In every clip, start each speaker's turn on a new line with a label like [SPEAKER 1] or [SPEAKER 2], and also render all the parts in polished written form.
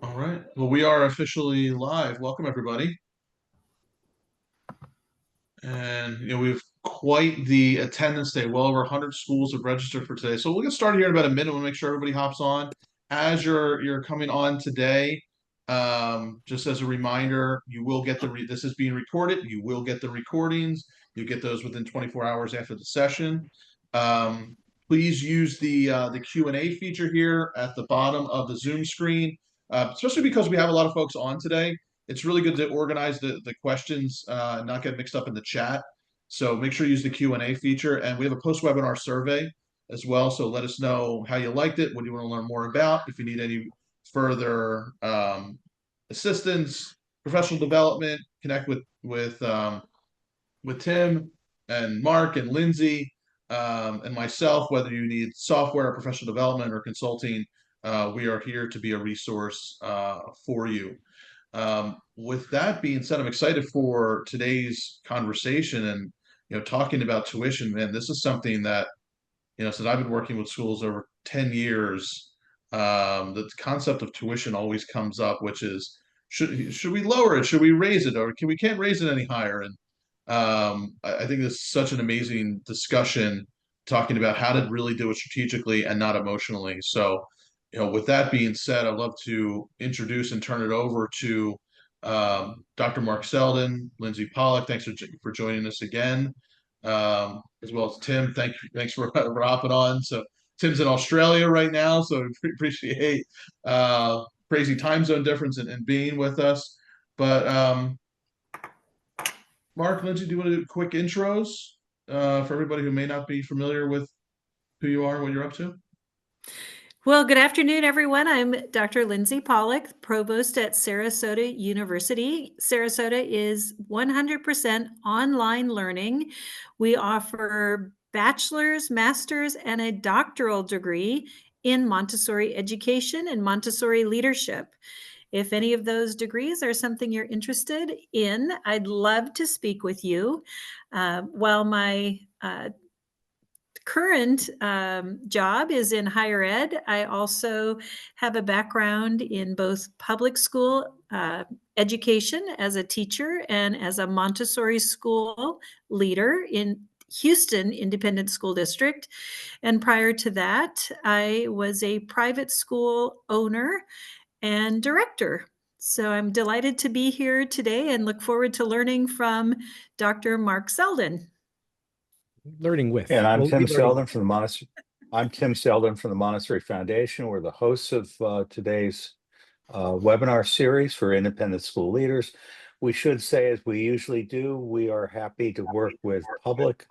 [SPEAKER 1] All right. Well, we are officially live. Welcome, everybody. And we have quite the attendance day. Well over 100 schools have registered for today. So we'll get started here in about a minute. We'll make sure everybody hops on. As you're coming on today, just as a reminder, you will get this is being recorded. You will get the recordings. You get those within 24 hours after the session. Please use the Q&A feature here at the bottom of the Zoom screen, especially because we have a lot of folks on today. It's really good to organize the questions, not get mixed up in the chat. So make sure you use the Q&A feature. And we have a post-webinar survey as well. So let us know how you liked it, what you want to learn more about, if you need any further assistance, professional development, connect with Tim and Mark and Lindsey and myself, whether you need software or professional development or consulting, we are here to be a resource for you. With that being said, I'm excited for today's conversation and talking about tuition. Man, this is something that since I've been working with schools over 10 years, the concept of tuition always comes up, which is should we lower it? Should we raise it? Or we can't raise it any higher? And I think this is such an amazing discussion talking about how to really do it strategically and not emotionally. So, with that being said, I'd love to introduce and turn it over to Dr. Marc Seldin, Lindsey Pollock. Thanks for joining us again, as well as Tim. Thanks for hopping on. So Tim's in Australia right now, so appreciate crazy time zone difference and being with us. But Mark, Lindsey, do you want to do quick intros for everybody who may not be familiar with who you are and what you're up to?
[SPEAKER 2] Well, good afternoon, everyone. I'm Dr. Lindsey Pollock, Provost at Sarasota University. Sarasota is 100% online learning. We offer bachelor's, master's, and a doctoral degree in Montessori education and Montessori leadership. If any of those degrees are something you're interested in, I'd love to speak with you. While my current job is in higher ed, I also have a background in both public school education as a teacher and as a Montessori school leader in Houston Independent School District. And prior to that, I was a private school owner and director. So I'm delighted to be here today and look forward to learning from Dr. Marc Seldin.
[SPEAKER 3] Learning with.
[SPEAKER 4] And I'm Tim Seldin from the Montessori. I'm Tim Seldin from the Montessori Foundation. We're the hosts of today's webinar series for independent school leaders. We should say, as we usually do, we are happy to work with public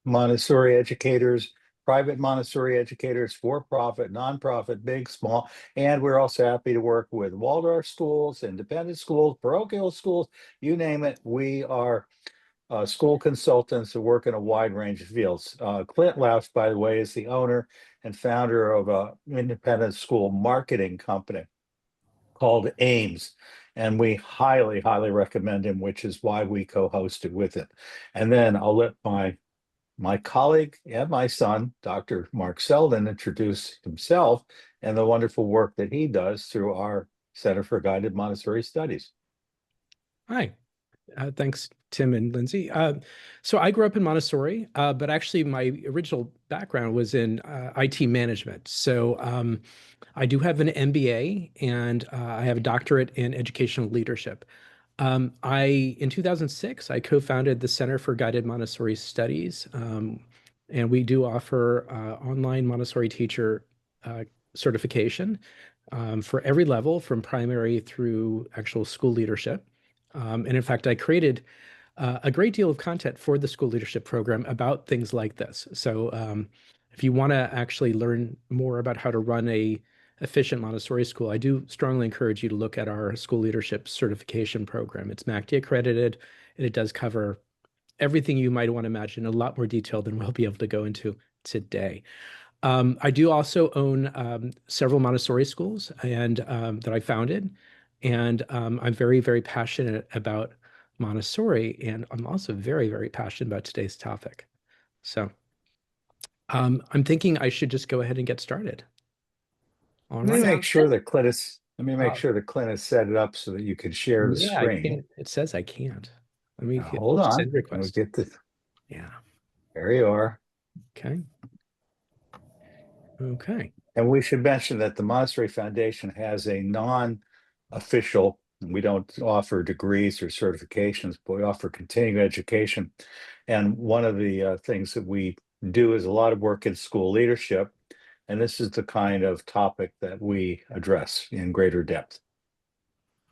[SPEAKER 4] Montessori educators, private Montessori educators, for-profit, nonprofit, big, small, and we're also happy to work with Waldorf schools, independent schools, parochial schools, you name it. We are school consultants who work in a wide range of fields. Clint Laus, by the way, is the owner and founder of an independent school marketing company called AIMS. And we highly, highly recommend him, which is why we co-hosted with it. And then I'll let my colleague and my son, Dr. Marc Seldin, introduce himself and the wonderful work that he does through our Center for Guided Montessori Studies.
[SPEAKER 3] Hi. Thanks, Tim and Lindsey. So I grew up in Montessori, but actually my original background was in IT management. So I do have an MBA and I have a doctorate in educational leadership. In 2006, I co-founded the Center for Guided Montessori Studies, and we do offer online Montessori teacher certification for every level, from primary through actual school leadership. And in fact, I created a great deal of content for the school leadership program about things like this. So if you want to actually learn more about how to run a efficient Montessori school, I do strongly encourage you to look at our school leadership certification program. It's MACD accredited, and it does cover everything you might want to imagine in a lot more detail than we'll be able to go into today. I do also own several Montessori schools and that I founded, and I'm very, very passionate about Montessori, and I'm also very, very passionate about today's topic. So I'm thinking I should just go ahead and get started.
[SPEAKER 4] Let me make sure that Clint Let me make sure that Clint has set it up so that you can share the
[SPEAKER 3] Yeah, I
[SPEAKER 4] screen.
[SPEAKER 3] can't. It says I can't. Let me
[SPEAKER 4] Now, hold on.
[SPEAKER 3] send
[SPEAKER 4] We'll
[SPEAKER 3] request.
[SPEAKER 4] get the.
[SPEAKER 3] Yeah.
[SPEAKER 4] There you are.
[SPEAKER 3] Okay. Okay.
[SPEAKER 4] And we should mention that the Montessori Foundation has a non-official, we don't offer degrees or certifications, but we offer continuing education. And one of the things that we do is a lot of work in school leadership. And this is the kind of topic that we address in greater depth.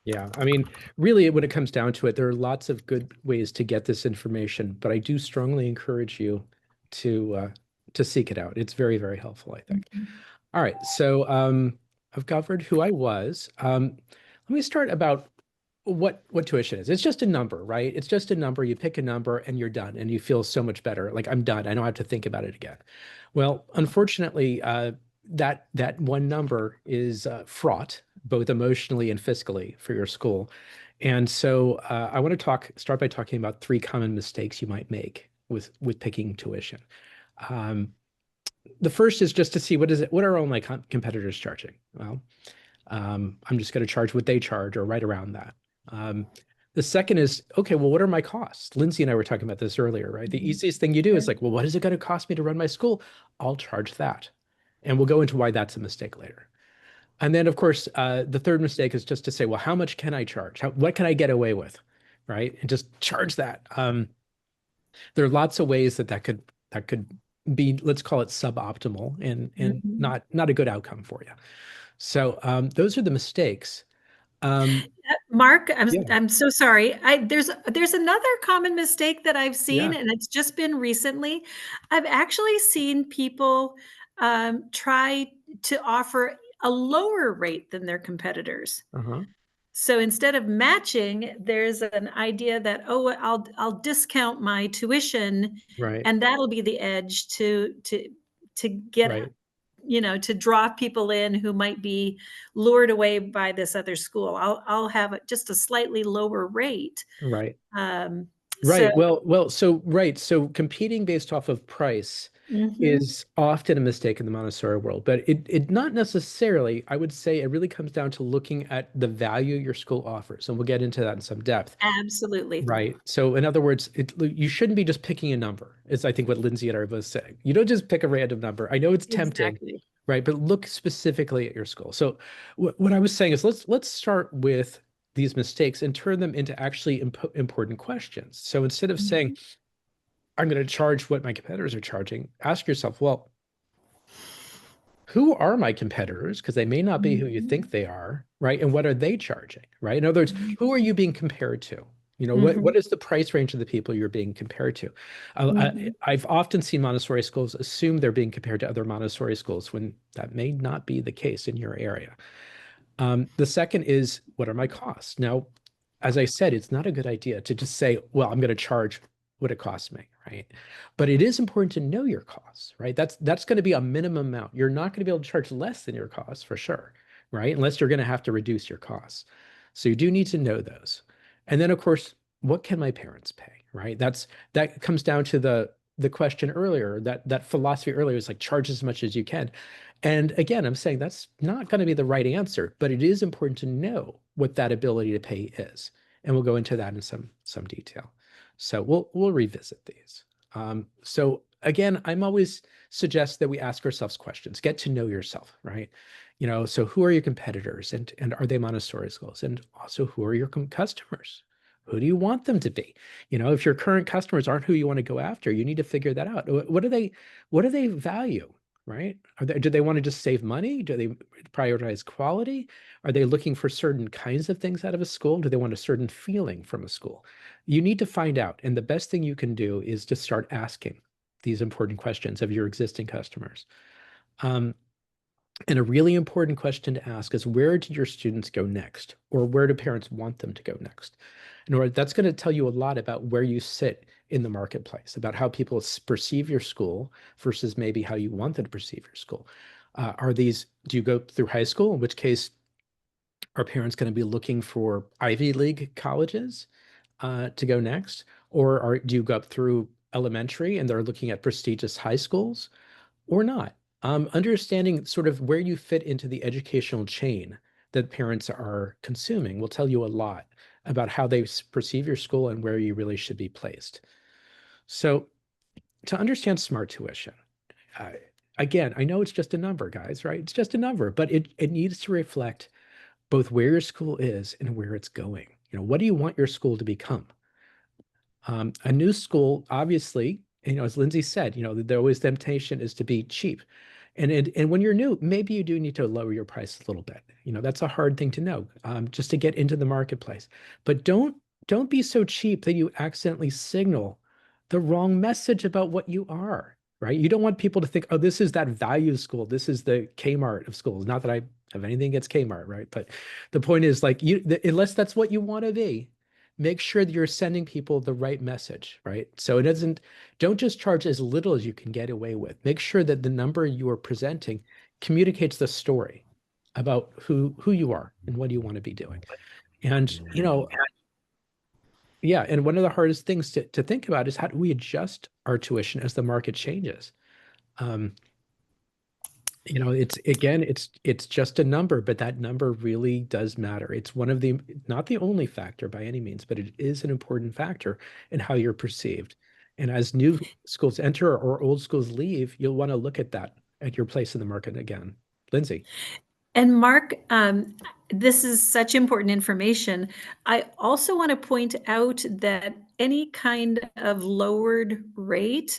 [SPEAKER 3] Yeah, I mean, really, when it comes down to it, there are lots of good ways to get this information, but I do strongly encourage you to seek it out. It's very, very helpful, I think. All right, so I've covered who I was. Let me start about what tuition is. It's just a number, right? It's just a number. You pick a number and you're done, and you feel so much better. Like, I'm done. I don't have to think about it again. Well, unfortunately, that one number is fraught, both emotionally and fiscally, for your school. And so I want to start by talking about 3 common mistakes you might make with picking tuition. The first is just to see what are all my competitors charging? Well, I'm just going to charge what they charge or right around that. The second is, okay, well, what are my costs? Lindsey and I were talking about this earlier, right? The easiest thing you do is like, well, what is it going to cost me to run my school? I'll charge that. And we'll go into why that's a mistake later. And then, of course, the third mistake is just to say, well, how much can I charge? What can I get away with, right? And just charge that. There are lots of ways that could be, let's call it suboptimal and not a good outcome for you. So those are the mistakes.
[SPEAKER 2] Mark,
[SPEAKER 3] Yeah.
[SPEAKER 2] I'm so sorry. There's another common mistake that I've seen,
[SPEAKER 3] Yeah.
[SPEAKER 2] and it's just been recently. I've actually seen people try to offer a lower rate than their competitors.
[SPEAKER 3] Uh-huh.
[SPEAKER 2] So instead of matching, there's an idea that, oh, I'll discount my tuition,
[SPEAKER 3] Right.
[SPEAKER 2] and that'll be the edge to get
[SPEAKER 3] Right.
[SPEAKER 2] to draw people in who might be lured away by this other school. I'll have just a slightly lower rate.
[SPEAKER 3] Right.
[SPEAKER 2] So,
[SPEAKER 3] Well, so competing based off of price is often a mistake in the Montessori world, but it not necessarily. I would say it really comes down to looking at the value your school offers, and we'll get into that in some depth.
[SPEAKER 2] absolutely.
[SPEAKER 3] Right. So in other words, you shouldn't be just picking a number, is I think what Lindsey and I are both saying. You don't just pick a random number. I know it's tempting,
[SPEAKER 2] Exactly.
[SPEAKER 3] right? But look specifically at your school. So what I was saying is let's start with these mistakes and turn them into actually important questions. So instead of saying, I'm going to charge what my competitors are charging, ask yourself, well, who are my competitors? Because they may not be who you think they are, right? And what are they charging, right? In other words, who are you being compared to? You know, what is the price range of the people you're being compared to? I've often seen Montessori schools assume they're being compared to other Montessori schools when that may not be the case in your area. The second is, what are my costs? Now, as I said, it's not a good idea to just say, well, I'm going to charge what it costs me, right? But it is important to know your costs, right? That's going to be a minimum amount. You're not going to be able to charge less than your costs for sure, right? Unless you're going to have to reduce your costs. So you do need to know those. And then, of course, what can my parents pay, right? That comes down to the question earlier, that philosophy earlier is like, charge as much as you can. And again, I'm saying that's not going to be the right answer, but it is important to know what that ability to pay is. And we'll go into that in some detail. So we'll revisit these. So again, I'm always suggest that we ask ourselves questions, get to know yourself, right? You know, so who are your competitors and are they Montessori schools? And also, who are your customers? Who do you want them to be? You know, if your current customers aren't who you want to go after, you need to figure that out. What do they value, right? Do they want to just save money? Do they prioritize quality? Are they looking for certain kinds of things out of a school? Do they want a certain feeling from a school? You need to find out. And the best thing you can do is to start asking these important questions of your existing customers. And a really important question to ask is, where do your students go next? Or where do parents want them to go next? And that's going to tell you a lot about where you sit in the marketplace, about how people perceive your school versus maybe how you want them to perceive your school. Do you go through high school? In which case, are parents going to be looking for Ivy League colleges to go next? Or do you go up through elementary and they're looking at prestigious high schools or not? Understanding sort of where you fit into the educational chain that parents are consuming will tell you a lot about how they perceive your school and where you really should be placed. So to understand smart tuition, uh, again, I know it's just a number, guys, right? It's just a number, but it needs to reflect both where your school is and where it's going. What do you want your school to become? A new school, obviously, as Lindsay said, the always temptation is to be cheap. And when you're new, maybe you do need to lower your price a little bit. That's a hard thing to know, just to get into the marketplace. But don't be so cheap that you accidentally signal the wrong message about what you are, right? You don't want people to think, oh, this is that value school. This is the Kmart of schools. Not that I have anything against Kmart, right? But the point is, like, unless that's what you want to be, make sure that you're sending people the right message, right? So don't just charge as little as you can get away with. Make sure that the number you are presenting communicates the story about who you are and what you want to be doing. And, yeah, and one of the hardest things to think about is how do we adjust our tuition as the market changes? It's just a number, but that number really does matter. It's not the only factor by any means, but it is an important factor in how you're perceived. And as new schools enter or old schools leave, you'll want to look at that at your place in the market again. Lindsay.
[SPEAKER 2] And Marc, this is such important information. I also want to point out that any kind of lowered rate,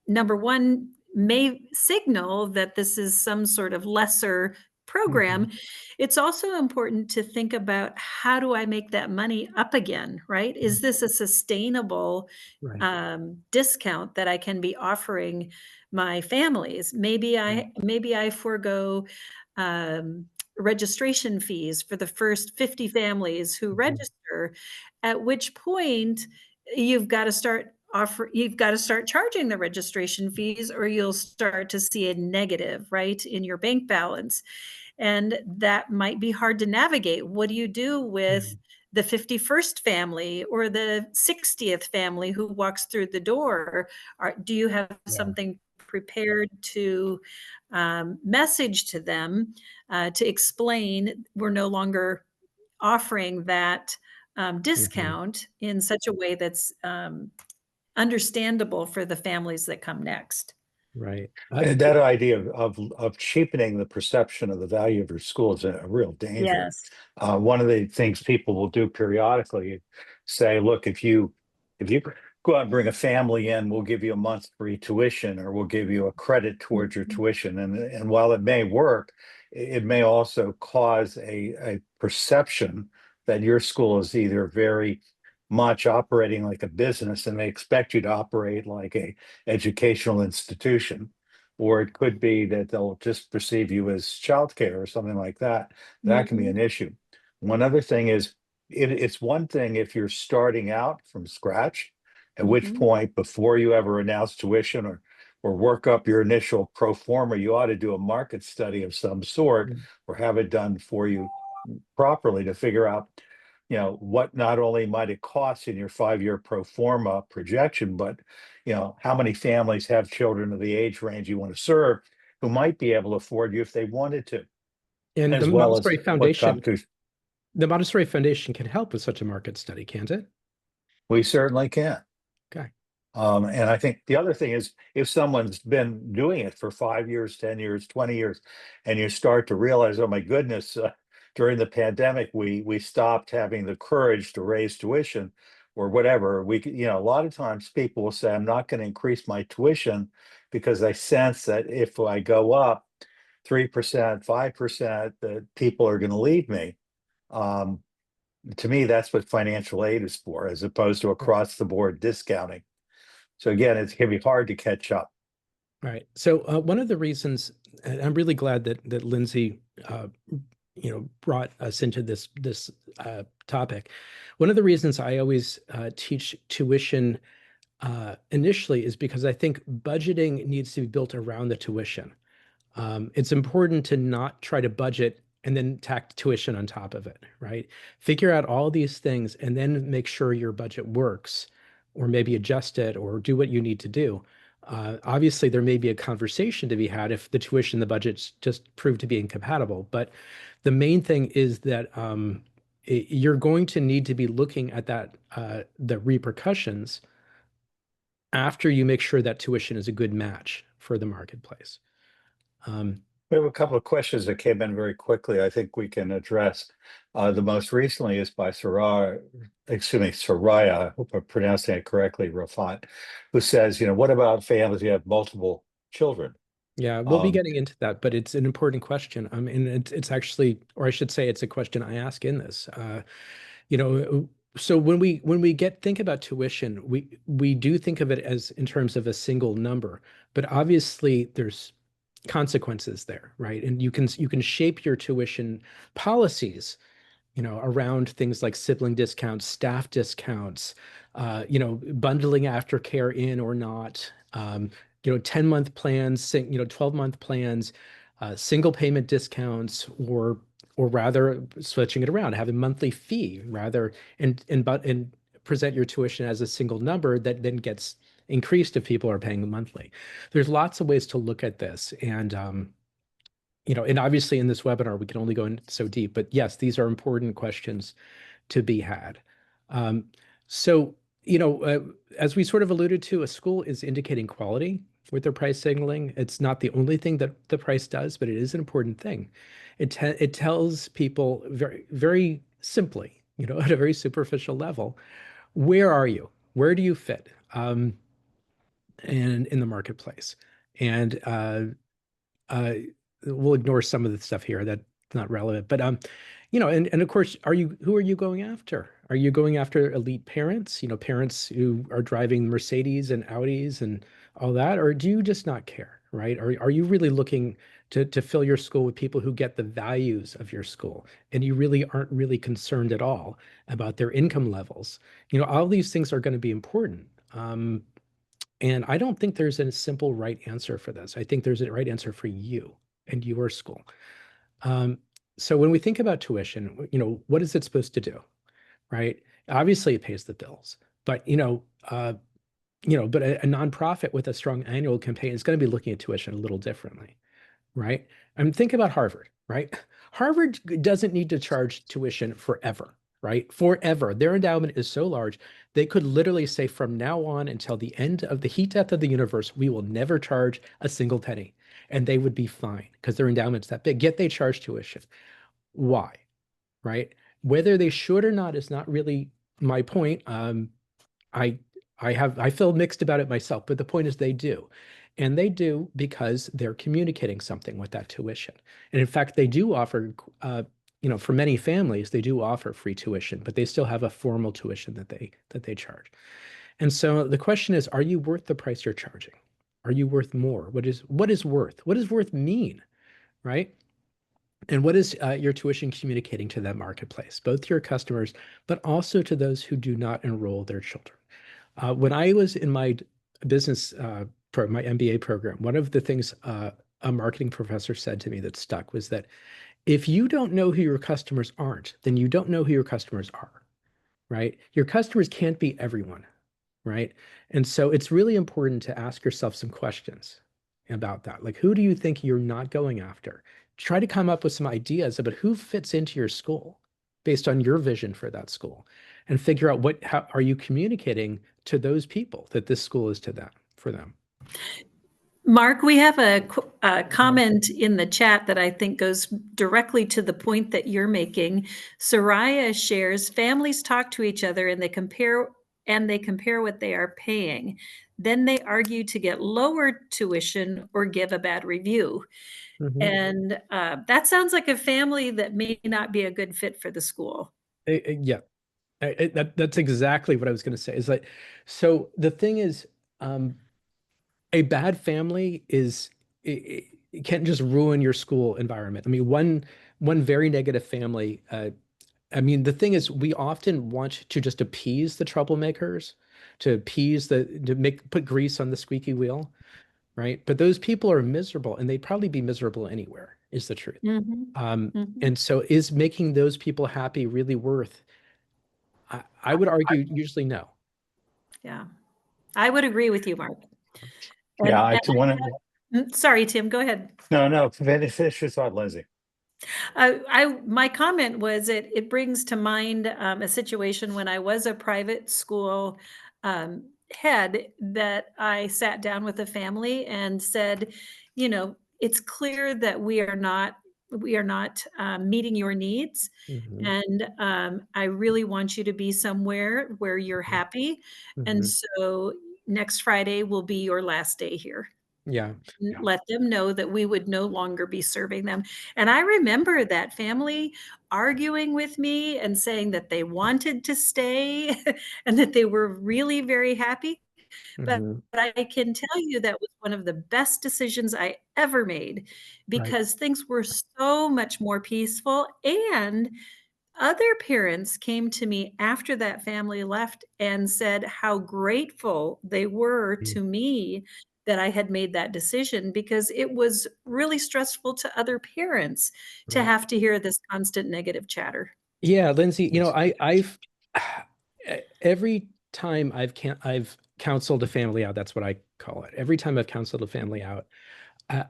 [SPEAKER 2] number one, may signal that this is some sort of lesser program. Mm-hmm. It's also important to think about, how do I make that money up again, right? Is this a sustainable discount that I can be offering my families? Maybe I forego registration fees for the first 50 families who register, at which point you've got to start charging the registration fees, or you'll start to see a negative, right, in your bank balance. And that might be hard to navigate. What do you do with the 51st family or the 60th family who walks through the door? Do you have something prepared to message to them to explain we're no longer offering that discount in such a way that's understandable for the families that come next?
[SPEAKER 3] Right.
[SPEAKER 4] And that idea of cheapening the perception of the value of your school is a real danger.
[SPEAKER 2] Yes.
[SPEAKER 4] One of the things people will do periodically, say, look, if you go out and bring a family in, we'll give you a month's free tuition, or we'll give you a credit towards your tuition. And while it may work, it may also cause a perception that your school is either very much operating like a business and they expect you to operate like a educational institution, or it could be that they'll just perceive you as childcare or something like that. That can be an issue. One other thing is, it's one thing if you're starting out from scratch, at which point, before you ever announce tuition or work up your initial pro forma, you ought to do a market study of some sort, or have it done for you properly to figure out, what not only might it cost in your 5-year pro forma projection, but, how many families have children of the age range you want to serve who might be able to afford you if they wanted to.
[SPEAKER 3] And
[SPEAKER 4] as
[SPEAKER 3] the
[SPEAKER 4] well
[SPEAKER 3] Montessori
[SPEAKER 4] as
[SPEAKER 3] Foundation, the Montessori Foundation can help with such a market study, can't it?
[SPEAKER 4] We certainly can.
[SPEAKER 3] Okay.
[SPEAKER 4] And I think the other thing is, if someone's been doing it for 5 years, 10 years, 20 years, and you start to realize, oh my goodness, during the pandemic, we stopped having the courage to raise tuition or whatever. A lot of times people will say, I'm not going to increase my tuition because I sense that if I go up 3%, 5%, that people are going to leave me. To me, that's what financial aid is for, as opposed to across the board discounting. So again, it can be hard to catch up.
[SPEAKER 3] Right. So one of the reasons, and I'm really glad that Lindsay, brought us into this topic. One of the reasons I always teach tuition initially is because I think budgeting needs to be built around the tuition. It's important to not try to budget and then tack tuition on top of it, right? Figure out all these things and then make sure your budget works, or maybe adjust it or do what you need to do. Obviously, there may be a conversation to be had if the tuition, the budgets just prove to be incompatible. But the main thing is that you're going to need to be looking at that the repercussions after you make sure that tuition is a good match for the marketplace.
[SPEAKER 4] We have a couple of questions that came in very quickly. I think we can address. The most recently is by Soraya. I hope I'm pronouncing it correctly, Rafat, who says, what about families who have multiple children?
[SPEAKER 3] Yeah, we'll be getting into that, but it's an important question. I mean, it's actually, or I should say, it's a question I ask in this. So when we think about tuition, we do think of it as in terms of a single number, but obviously there's consequences there, right? And you can shape your tuition policies, around things like sibling discounts, staff discounts, bundling aftercare in or not, 10-month plans, 12-month plans, single payment discounts, or rather switching it around, have a monthly fee rather, and present your tuition as a single number that then gets increased if people are paying monthly. There's lots of ways to look at this. And, and obviously in this webinar, we can only go in so deep, but yes, these are important questions to be had. So, as we sort of alluded to, a school is indicating quality with their price signaling. It's not the only thing that the price does, but it is an important thing. It tells people very, very simply, at a very superficial level, where are you? Where do you fit? And in the marketplace. And we'll ignore some of the stuff here that's not relevant. But and of course, who are you going after? Are you going after elite parents, parents who are driving Mercedes and Audis and all that? Or do you just not care, right? Are you really looking to fill your school with people who get the values of your school, and you really aren't really concerned at all about their income levels? All these things are going to be important. And I don't think there's a simple right answer for this. I think there's a right answer for you and your school. So when we think about tuition, what is it supposed to do, right? Obviously, it pays the bills, but but a nonprofit with a strong annual campaign is going to be looking at tuition a little differently, right? I mean, think about Harvard, right? Harvard doesn't need to charge tuition forever, right? Forever. Their endowment is so large, they could literally say from now on until the end of the heat death of the universe, we will never charge a single penny. And they would be fine because their endowment's that big, yet they charge tuition. Why, right? Whether they should or not is not really my point. I feel mixed about it myself, but the point is they do. And they do because they're communicating something with that tuition. And in fact, they do offer, for many families, they do offer free tuition, but they still have a formal tuition that they charge. And so the question is, are you worth the price you're charging? Are you worth more? What is worth? What does worth mean, right? And what is your tuition communicating to that marketplace, both to your customers, but also to those who do not enroll their children? When I was in my business my MBA program, one of the things a marketing professor said to me that stuck was that if you don't know who your customers aren't, then you don't know who your customers are, right? Your customers can't be everyone, right? And so it's really important to ask yourself some questions about that. Like, who do you think you're not going after? Try to come up with some ideas about who fits into your school based on your vision for that school, and figure out how are you communicating to those people that this school is for them.
[SPEAKER 2] Mark, we have a comment in the chat that I think goes directly to the point that you're making. Soraya shares, families talk to each other and they compare what they are paying. Then they argue to get lower tuition or give a bad review. Mm-hmm. And that sounds like a family that may not be a good fit for the school.
[SPEAKER 3] Yeah, that's exactly what I was going to say. Is like, so the thing is, a bad family it can't just ruin your school environment. I mean, one very negative family. I mean, the thing is, we often want to just appease the troublemakers, put grease on the squeaky wheel, right? But those people are miserable, and they'd probably be miserable anywhere, is the truth. Mm-hmm. And so, is making those people happy really worth? I would argue usually no.
[SPEAKER 2] Yeah, I would agree with you, Mark.
[SPEAKER 4] Yeah,
[SPEAKER 2] And,
[SPEAKER 4] I want to,
[SPEAKER 2] sorry, Tim, go ahead.
[SPEAKER 4] no, finish your thought, Lindsay.
[SPEAKER 2] My comment was it brings to mind a situation when I was a private school head, that I sat down with a family and said, it's clear that we are not meeting your needs,
[SPEAKER 3] Mhm.
[SPEAKER 2] and I really want you to be somewhere where you're happy, and
[SPEAKER 3] Mhm.
[SPEAKER 2] so next Friday will be your last day here.
[SPEAKER 3] Yeah.
[SPEAKER 2] Let them know that we would no longer be serving them. And I remember that family arguing with me and saying that they wanted to stay and that they were really very happy. But
[SPEAKER 3] Mhm.
[SPEAKER 2] I can tell you that was one of the best decisions I ever made,
[SPEAKER 3] Right.
[SPEAKER 2] because things were so much more peaceful, and other parents came to me after that family left and said how grateful they were
[SPEAKER 3] Mm.
[SPEAKER 2] to me that I had made that decision, because it was really stressful to other parents to
[SPEAKER 3] Right.
[SPEAKER 2] have to hear this constant negative chatter.
[SPEAKER 3] Yeah, Lindsay, I've every time I've counseled a family out, that's what I call it. Every time I've counseled a family out,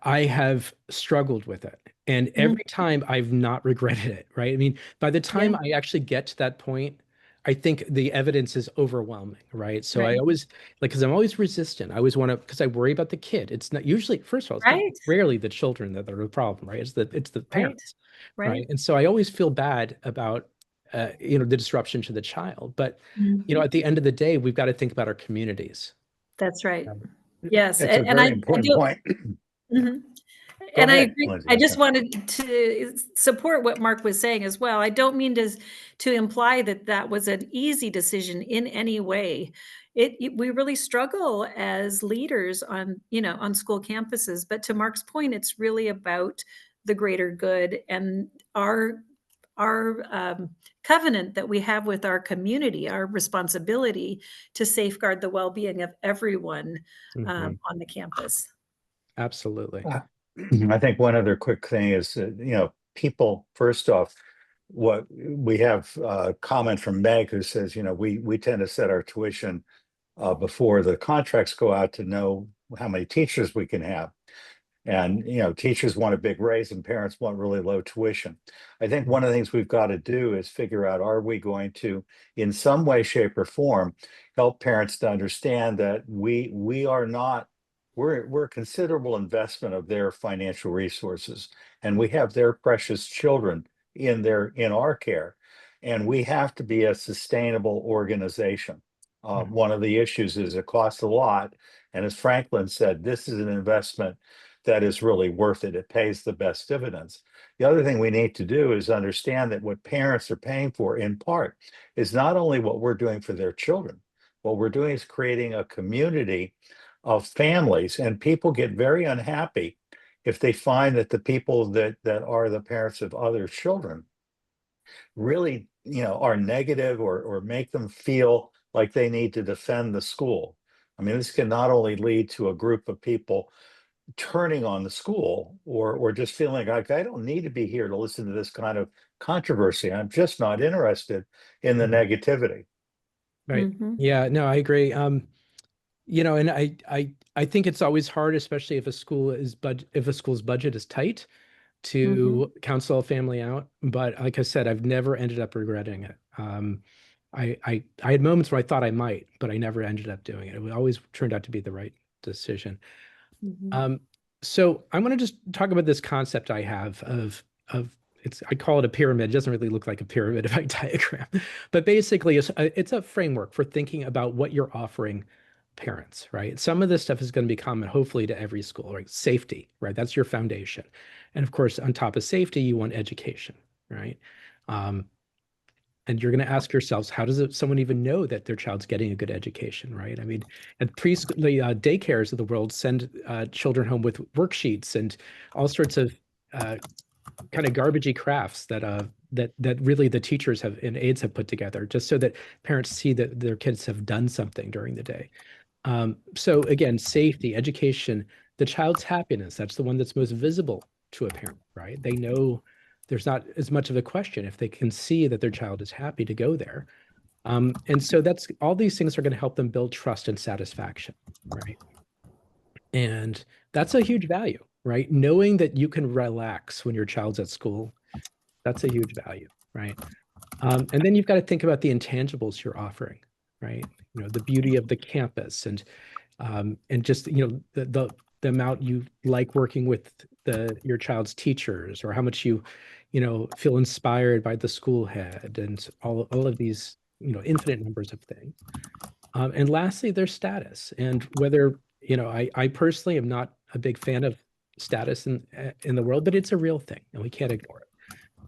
[SPEAKER 3] I have struggled with it. And
[SPEAKER 2] Mhm.
[SPEAKER 3] every time I've not regretted it, right? I mean, by the time
[SPEAKER 2] Yeah,
[SPEAKER 3] I actually get to that point, I think the evidence is overwhelming, right? So I
[SPEAKER 2] right,
[SPEAKER 3] always because I'm always resistant. I always want to, because I worry about the kid. It's not usually, first of all, it's not
[SPEAKER 2] right,
[SPEAKER 3] rarely the children that are the problem, right? It's the
[SPEAKER 2] right,
[SPEAKER 3] parents,
[SPEAKER 2] right.
[SPEAKER 3] right? And so I always feel bad about the disruption to the child. But
[SPEAKER 2] Mhm.
[SPEAKER 3] at the end of the day, we've got to think about our communities.
[SPEAKER 2] That's right.
[SPEAKER 3] Um,
[SPEAKER 2] Yes,
[SPEAKER 4] It's a
[SPEAKER 2] and I
[SPEAKER 4] very important
[SPEAKER 2] do.
[SPEAKER 4] point.
[SPEAKER 2] Mhm.
[SPEAKER 4] Go
[SPEAKER 2] And I
[SPEAKER 4] ahead,
[SPEAKER 2] agree.
[SPEAKER 4] Lindsay.
[SPEAKER 2] I
[SPEAKER 4] I'm
[SPEAKER 2] just
[SPEAKER 4] sorry.
[SPEAKER 2] wanted to support what Mark was saying as well. I don't mean to imply that that was an easy decision in any way. We really struggle as leaders on school campuses, but to Mark's point, it's really about the greater good and our covenant that we have with our community, our responsibility to safeguard the well-being of everyone
[SPEAKER 3] Mhm.
[SPEAKER 2] on the campus.
[SPEAKER 3] Absolutely.
[SPEAKER 4] Uh, I think one other quick thing is, people, first off, what we have a comment from Meg who says, we tend to set our tuition before the contracts go out to know how many teachers we can have. And, teachers want a big raise and parents want really low tuition. I think one of the things we've got to do is figure out, are we going to, in some way, shape, or form, help parents to understand that we are not, we're a considerable investment of their financial resources, and we have their precious children in our care, and we have to be a sustainable organization. One of the issues is it costs a lot, and as Franklin said, this is an investment that is really worth it. It pays the best dividends. The other thing we need to do is understand that what parents are paying for, in part, is not only what we're doing for their children. What we're doing is creating a community of families, and people get very unhappy if they find that the people that are the parents of other children really, are negative or make them feel like they need to defend the school. I mean, this can not only lead to a group of people turning on the school or just feeling like I don't need to be here to listen to this kind of controversy. I'm just not interested in the
[SPEAKER 3] Mhm.
[SPEAKER 4] negativity.
[SPEAKER 3] Right.
[SPEAKER 2] Mhm.
[SPEAKER 3] Yeah, no, I agree. And I think it's always hard, especially if a school's budget is tight,
[SPEAKER 2] Mhm.
[SPEAKER 3] to counsel a family out. But like I said, I've never ended up regretting it. I had moments where I thought I might, but I never ended up doing it. It always turned out to be the right decision.
[SPEAKER 2] Mhm.
[SPEAKER 3] Um, so I want to just talk about this concept I have of I call it a pyramid. It doesn't really look like a pyramid if I diagram, but basically it's a framework for thinking about what you're offering parents, right? Some of this stuff is going to be common, hopefully, to every school, right? Safety, right? That's your foundation. And of course, on top of safety, you want education, right? Um, and you're going to ask yourselves, how does someone even know that their child's getting a good education, right? I mean, at preschool, the daycares of the world send children home with worksheets and all sorts of uh, kind of garbagey crafts that really the teachers have and aides have put together, just so that parents see that their kids have done something during the day. So again, safety, education, the child's happiness, that's the one that's most visible to a parent, right? They know there's not as much of a question if they can see that their child is happy to go there. And so that's all these things are going to help them build trust and satisfaction, right? And that's a huge value, right? Knowing that you can relax when your child's at school, that's a huge value, right? And then you've got to think about the intangibles you're offering, right? The beauty of the campus and just the amount you like working with your child's teachers, or how much you feel inspired by the school head, and all of these infinite numbers of things. And lastly, their status, and whether I personally am not a big fan of status in the world, but it's a real thing and we can't ignore it,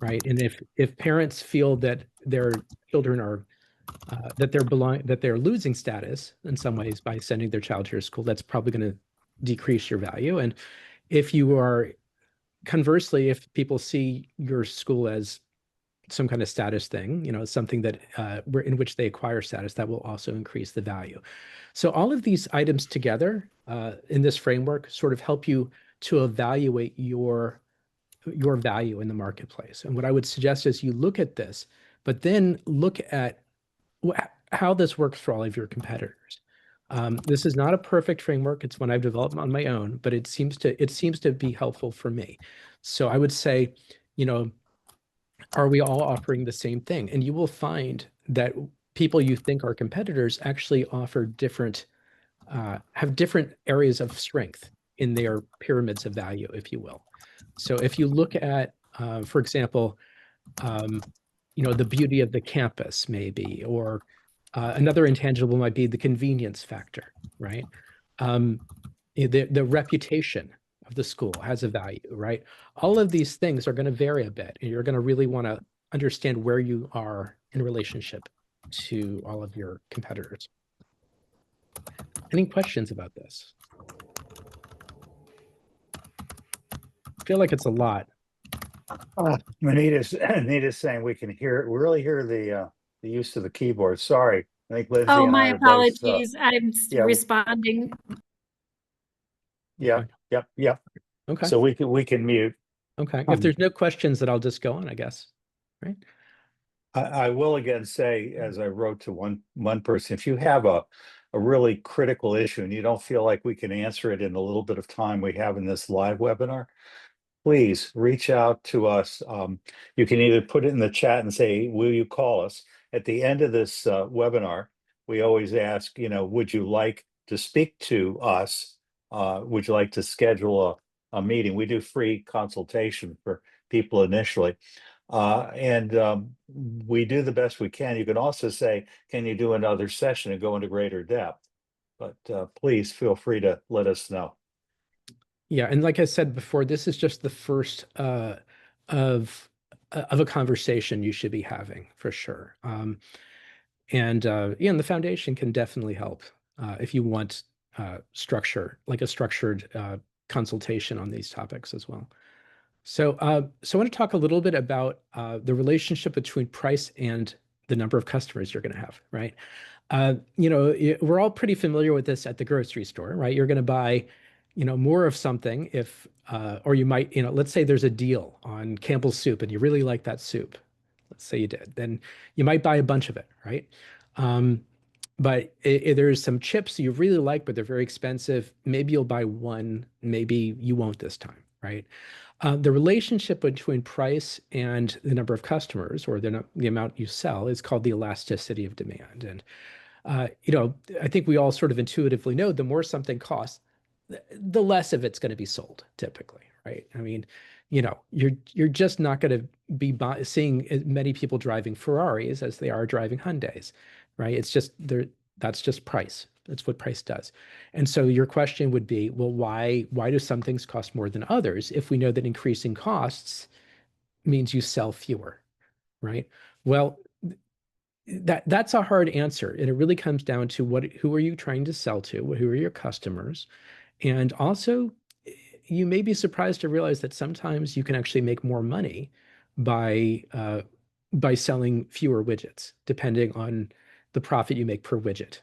[SPEAKER 3] right? And if parents feel that their children are that they're losing status in some ways by sending their child to your school, that's probably going to decrease your value. And if you are conversely, if people see your school as some kind of status thing, something that in which they acquire status, that will also increase the value. So all of these items together in this framework sort of help you to evaluate your value in the marketplace. And what I would suggest is you look at this, but then look at how this works for all of your competitors. This is not a perfect framework. It's one I've developed on my own, but it seems to be helpful for me. So I would say, are we all offering the same thing? And you will find that people you think are competitors actually offer have different areas of strength in their pyramids of value, if you will. So if you look at, for example, the beauty of the campus, maybe, or another intangible might be the convenience factor, right? The reputation of the school has a value, right? All of these things are going to vary a bit, and you're going to really want to understand where you are in relationship to all of your competitors. Any questions about this? I feel like it's a lot.
[SPEAKER 4] Anita's saying we really hear the use of the keyboard. Sorry. I think Lindsay
[SPEAKER 2] Oh,
[SPEAKER 4] and
[SPEAKER 2] my
[SPEAKER 4] I are both,
[SPEAKER 2] apologies. I'm
[SPEAKER 4] yeah.
[SPEAKER 2] responding.
[SPEAKER 4] Yep.
[SPEAKER 3] Okay.
[SPEAKER 4] So we can mute.
[SPEAKER 3] Okay. If there's no questions, then I'll just go on, I guess. Right.
[SPEAKER 4] I will again say, as I wrote to one person, if you have a really critical issue and you don't feel like we can answer it in the little bit of time we have in this live webinar, please reach out to us. You can either put it in the chat and say, will you call us? At the end of this webinar, we always ask, would you like to speak to us? Would you like to schedule a meeting? We do free consultation for people initially. And we do the best we can. You can also say, can you do another session and go into greater depth? But please feel free to let us know.
[SPEAKER 3] Yeah, and like I said before, this is just the first of a conversation you should be having, for sure. And the foundation can definitely help if you want structure, like a structured consultation on these topics as well. So I want to talk a little bit about the relationship between price and the number of customers you're going to have, right? We're all pretty familiar with this at the grocery store, right? You're going to buy, more of something or you might, let's say there's a deal on Campbell's soup and you really like that soup. Let's say you did, then you might buy a bunch of it, right? But there's some chips you really like, but they're very expensive. Maybe you'll buy one, maybe you won't this time, right? The relationship between price and the number of customers, or the amount you sell, is called the elasticity of demand. And I think we all sort of intuitively know the more something costs, the less of it's going to be sold, typically, right? I mean, you're just not going to be seeing as many people driving Ferraris as they are driving Hyundais, right? It's just that's just price. That's what price does. And so your question would be, well, why do some things cost more than others if we know that increasing costs means you sell fewer, right? Well, that's a hard answer. And it really comes down to who are you trying to sell to? Who are your customers? And also, you may be surprised to realize that sometimes you can actually make more money by selling fewer widgets, depending on the profit you make per widget.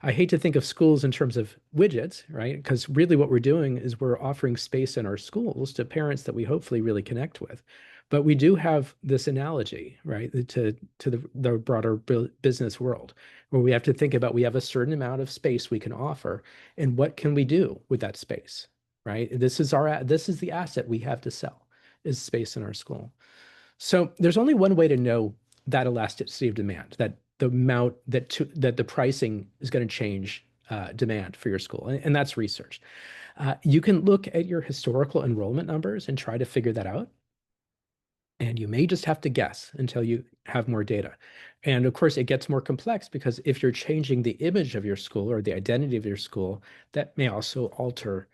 [SPEAKER 3] I hate to think of schools in terms of widgets, right? Because really what we're doing is we're offering space in our schools to parents that we hopefully really connect with. But we do have this analogy, right, to the broader business world, where we have to think about we have a certain amount of space we can offer, and what can we do with that space, right? This is the asset we have to sell, is space in our school. So there's only one way to know that elasticity of demand, that the amount that the pricing is going to change demand for your school, and that's research. You can look at your historical enrollment numbers and try to figure that out. And you may just have to guess until you have more data. And of course, it gets more complex because if you're changing the image of your school or the identity of your school, that may also alter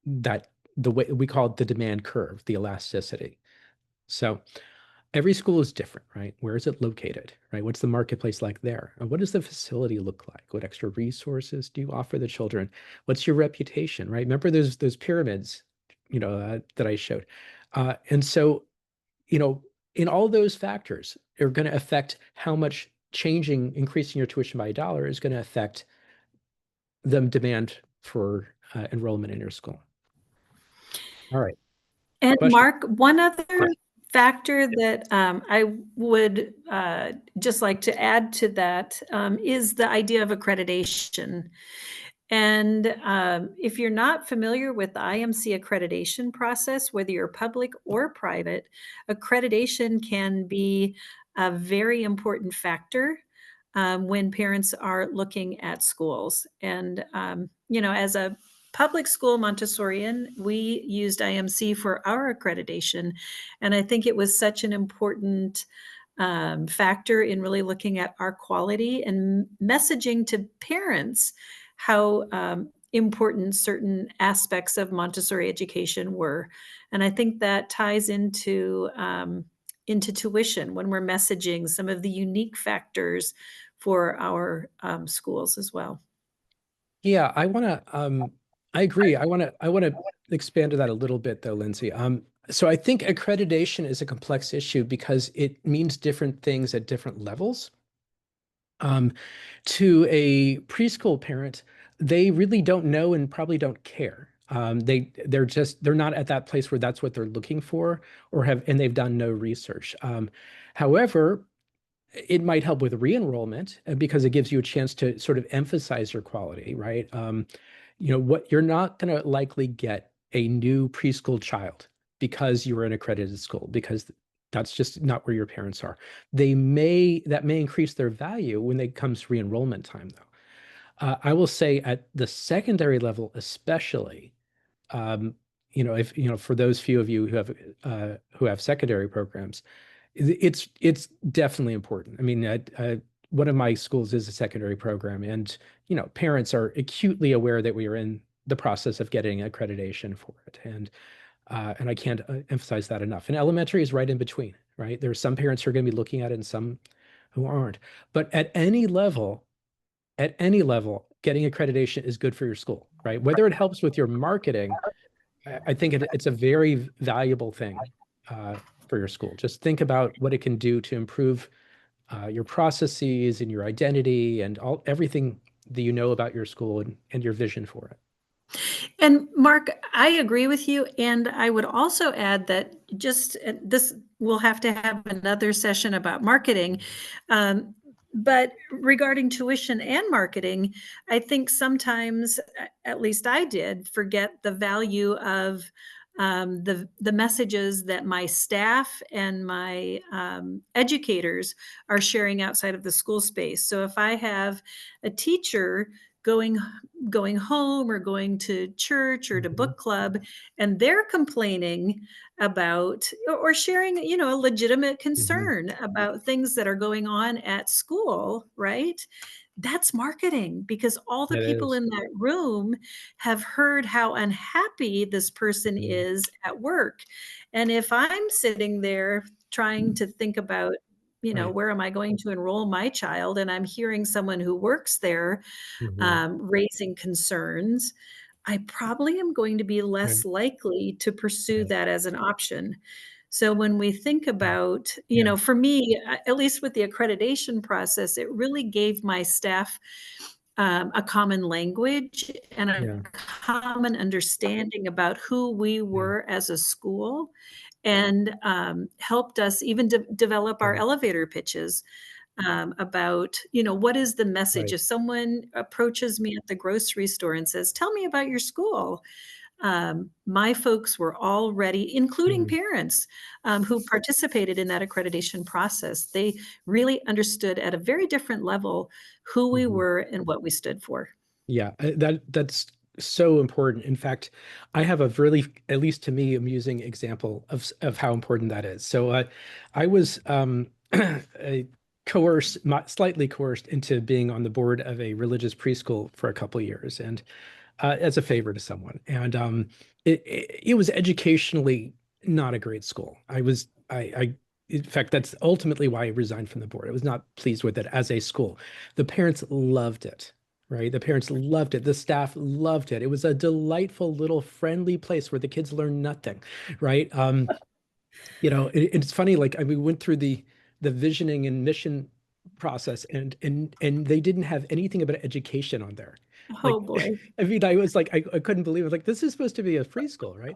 [SPEAKER 3] the way we call it the demand curve, the elasticity. So every school is different, right? Where is it located, right? What's the marketplace like there? And what does the facility look like? What extra resources do you offer the children? What's your reputation, right? Remember those pyramids, that I showed. And so, in all those factors are going to affect how much increasing your tuition by $1 is going to affect the demand for enrollment in your school. All right.
[SPEAKER 2] And
[SPEAKER 3] Question.
[SPEAKER 2] Mark, one other factor that I would just like to add to that is the idea of accreditation. And if you're not familiar with the IMC accreditation process, whether you're public or private, accreditation can be a very important factor when parents are looking at schools. And, as a public school Montessorian, we used IMC for our accreditation. And I think it was such an important factor in really looking at our quality and messaging to parents how important certain aspects of Montessori education were. And I think that ties into tuition when we're messaging some of the unique factors for our schools as well.
[SPEAKER 3] Yeah, I agree. I want to expand to that a little bit though, Lindsey. So I think accreditation is a complex issue because it means different things at different levels. To a preschool parent, they really don't know and probably don't care. They're not at that place where that's what they're looking for and they've done no research. However, it might help with re-enrollment because it gives you a chance to sort of emphasize your quality, right? What you're not going to likely get a new preschool child because you're in an accredited school, because that's just not where your parents are. That may increase their value when it comes to re-enrollment time, though. I will say at the secondary level, especially, if for those few of you who have secondary programs, it's definitely important. I mean, one of my schools is a secondary program, and parents are acutely aware that we are in the process of getting accreditation for it, and I can't emphasize that enough. And elementary is right in between, right? There are some parents who are going to be looking at it and some who aren't. But at any level, getting accreditation is good for your school, right? Whether it helps with your marketing, I think it's a very valuable thing for your school. Just think about what it can do to improve your processes and your identity and everything that you know about your school and your vision for it.
[SPEAKER 2] And Mark, I agree with you. And I would also add that this, we'll have to have another session about marketing. But regarding tuition and marketing, I think sometimes, at least I did, forget the value of the messages that my staff and my educators are sharing outside of the school space. So if I have a teacher going home or going to church or to book club, and they're complaining about or sharing, a legitimate concern about things that are going on at school, right? That's marketing, because all the people in that room have heard how unhappy this person is at work. And if I'm sitting there trying to think about, where am I going to enroll my child? And I'm hearing someone who works there raising concerns, I probably am going to be less likely to pursue that as an option. So when we think about, you know, for me, at least with the accreditation process, it really gave my staff a common language and a
[SPEAKER 3] Yeah.
[SPEAKER 2] common understanding about who we were as a school, and helped us even develop our elevator pitches about, you know, what is the message?
[SPEAKER 3] Right.
[SPEAKER 2] If someone approaches me at the grocery store and says, "Tell me about your school," my folks were all ready, including parents who participated in that accreditation process. They really understood at a very different level who we were and what we stood for.
[SPEAKER 3] Yeah, that's so important. In fact, I have a really, at least to me, amusing example of how important that is. So I was slightly coerced into being on the board of a religious preschool for a couple of years, and as a favor to someone. And it was educationally not a great school. In fact, that's ultimately why I resigned from the board. I was not pleased with it as a school. The parents loved it, right? The parents loved it. The staff loved it. It was a delightful little friendly place where the kids learn nothing, right? You know, it's funny, like we went through the visioning and mission process, and they didn't have anything about education on there. Like,
[SPEAKER 2] Oh boy.
[SPEAKER 3] I mean, I was like, I couldn't believe it. Like, this is supposed to be a preschool, right?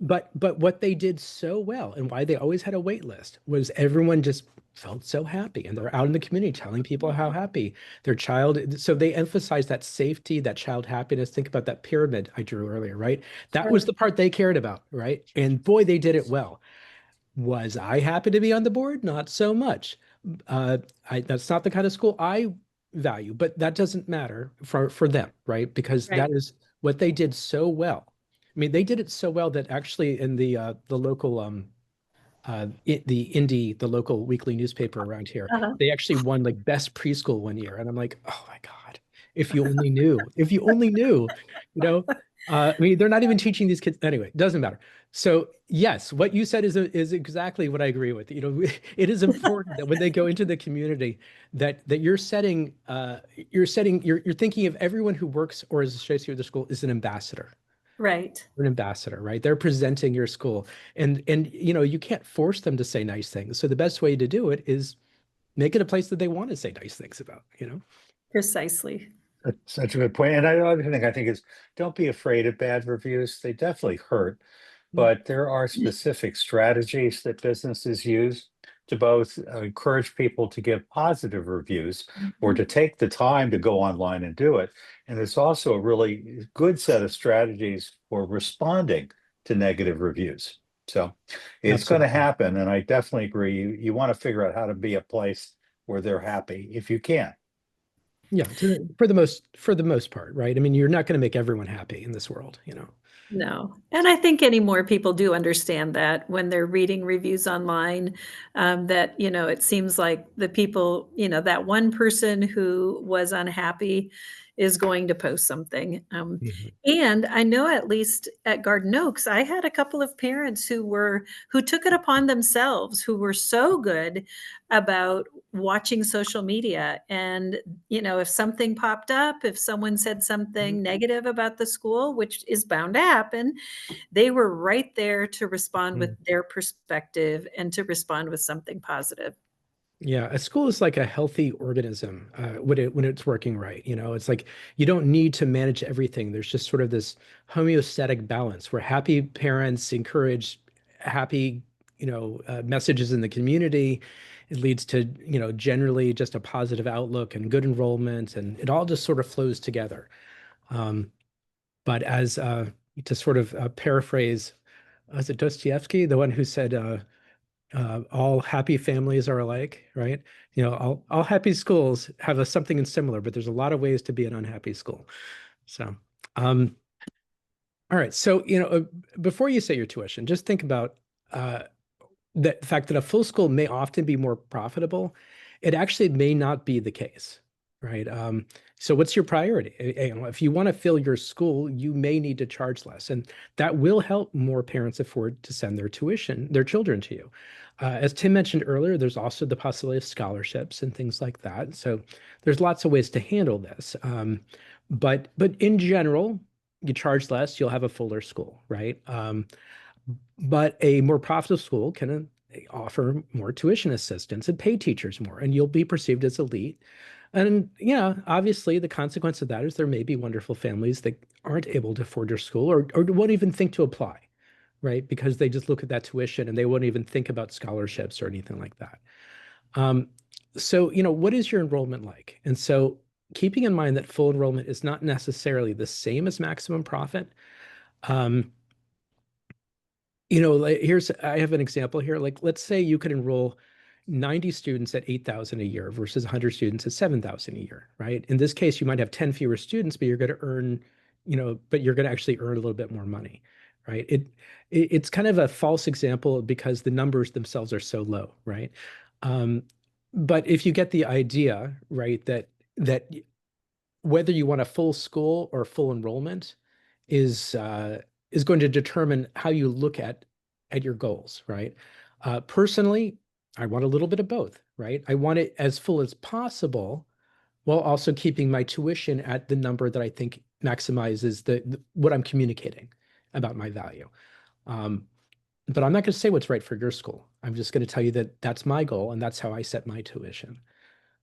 [SPEAKER 3] But what they did so well, and why they always had a wait list, was everyone just felt so happy, and they're out in the community telling people how happy their child. So they emphasized that safety, that child happiness. Think about that pyramid I drew earlier, right? That was the part they cared about, right? And boy, they did it well. Was I happy to be on the board? Not so much. That's not the kind of school I value, but that doesn't matter for them, right? Because that is what they did so well. I mean, they did it so well that actually in the local the local weekly newspaper around here, they actually won like best preschool one year, and I'm like, oh my God, if you only knew, if you only knew, you know. I mean, they're not even teaching these kids anyway. It doesn't matter. So yes, what you said is exactly what I agree with. You know, it is important that when they go into the community, that you're thinking of everyone who works or is associated with the school is an ambassador.
[SPEAKER 2] Right.
[SPEAKER 3] An ambassador, right? They're presenting your school, and you know, you can't force them to say nice things. So the best way to do it is make it a place that they want to say nice things about. You know.
[SPEAKER 2] Precisely.
[SPEAKER 4] That's such a good point. And another thing I think is, don't be afraid of bad reviews. They definitely hurt, but there are specific strategies that businesses use to both encourage people to give positive reviews or to take the time to go online and do it. And there's also a really good set of strategies for responding to negative reviews. So it's going to happen. And I definitely agree. You want to figure out how to be a place where they're happy if you can.
[SPEAKER 3] Yeah, for the most part, right? I mean, you're not going to make everyone happy in this world, you know.
[SPEAKER 2] No. And I think anymore people do understand that when they're reading reviews online, that, you know, it seems like the people, you know, that one person who was unhappy is going to post something. And I know at least at Garden Oaks, I had a couple of parents who took it upon themselves, who were so good about watching social media. And, you know, if something popped up, if someone said something negative about the school, which is bound to happen, they were right there to respond with their perspective and to respond with something positive.
[SPEAKER 3] Yeah, a school is like a healthy organism when it's working right. You know, it's like you don't need to manage everything. There's just sort of this homeostatic balance where happy parents encourage happy, you know, messages in the community. It leads to, you know, generally just a positive outlook and good enrollment, and it all just sort of flows together. But as to sort of paraphrase, was it Dostoevsky, the one who said, all happy families are alike, right? You know, all happy schools have something similar, but there's a lot of ways to be an unhappy school. So, all right. So, you know, before you say your tuition, just think about the fact that a full school may often be more profitable. It actually may not be the case, right? So what's your priority? You know, if you want to fill your school, you may need to charge less, and that will help more parents afford to send their children to you. As Tim mentioned earlier, there's also the possibility of scholarships and things like that. So there's lots of ways to handle this. But in general, you charge less, you'll have a fuller school, right? But a more profitable school can offer more tuition assistance and pay teachers more, and you'll be perceived as elite. And yeah, obviously the consequence of that is there may be wonderful families that aren't able to afford your school or won't even think to apply, right? Because they just look at that tuition and they won't even think about scholarships or anything like that. So, what is your enrollment like? And so keeping in mind that full enrollment is not necessarily the same as maximum profit. I have an example here. Like, let's say you could enroll 90 students at 8,000 a year versus 100 students at 7,000 a year, right? In this case, you might have 10 fewer students, but you're going to earn, but you're going to actually earn a little bit more money, right? It's kind of a false example because the numbers themselves are so low, right? But if you get the idea, right, that whether you want a full school or full enrollment is going to determine how you look at your goals, right? Personally, I want a little bit of both, right? I want it as full as possible while also keeping my tuition at the number that I think maximizes what I'm communicating about my value. But I'm not going to say what's right for your school. I'm just going to tell you that that's my goal and that's how I set my tuition.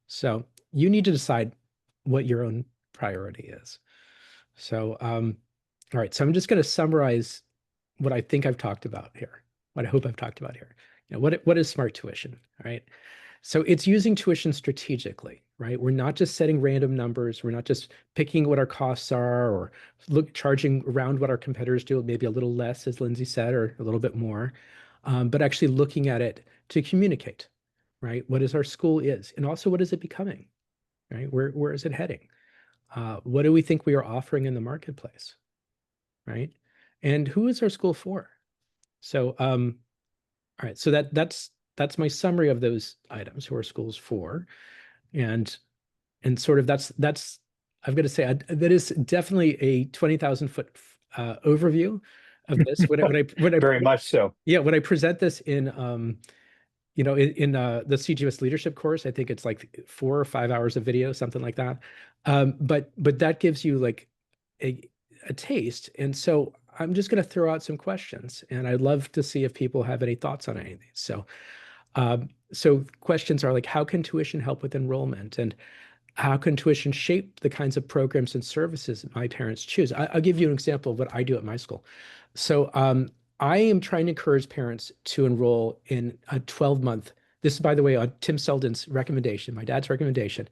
[SPEAKER 3] So you need to decide what your own priority is. So, all right. So I'm just going to summarize what I think I've talked about here, what I hope I've talked about here. What is smart tuition, right? So it's using tuition strategically, right? We're not just setting random numbers. We're not just picking what our costs are or charging around what our competitors do, maybe a little less, as Lindsey said, or a little bit more, but actually looking at it to communicate, right? What is our school is, and also what is it becoming, right? Where is it heading? What do we think we are offering in the marketplace, right? And who is our school for? So, all right, so that's my summary of those items. Who are schools for? And sort of that's I've got to say that is definitely a 20,000-foot overview of this. When I
[SPEAKER 4] Very much so.
[SPEAKER 3] Yeah, when I present this in in the CGS leadership course, I think it's like 4 or 5 hours of video, something like that. But that gives you like a taste. And so I'm just going to throw out some questions, and I'd love to see if people have any thoughts on any of these. So questions are like, how can tuition help with enrollment? And how can tuition shape the kinds of programs and services that my parents choose? I'll give you an example of what I do at my school. So I am trying to encourage parents to enroll in a 12-month. This is, by the way, on Tim Seldin's recommendation, my dad's recommendation.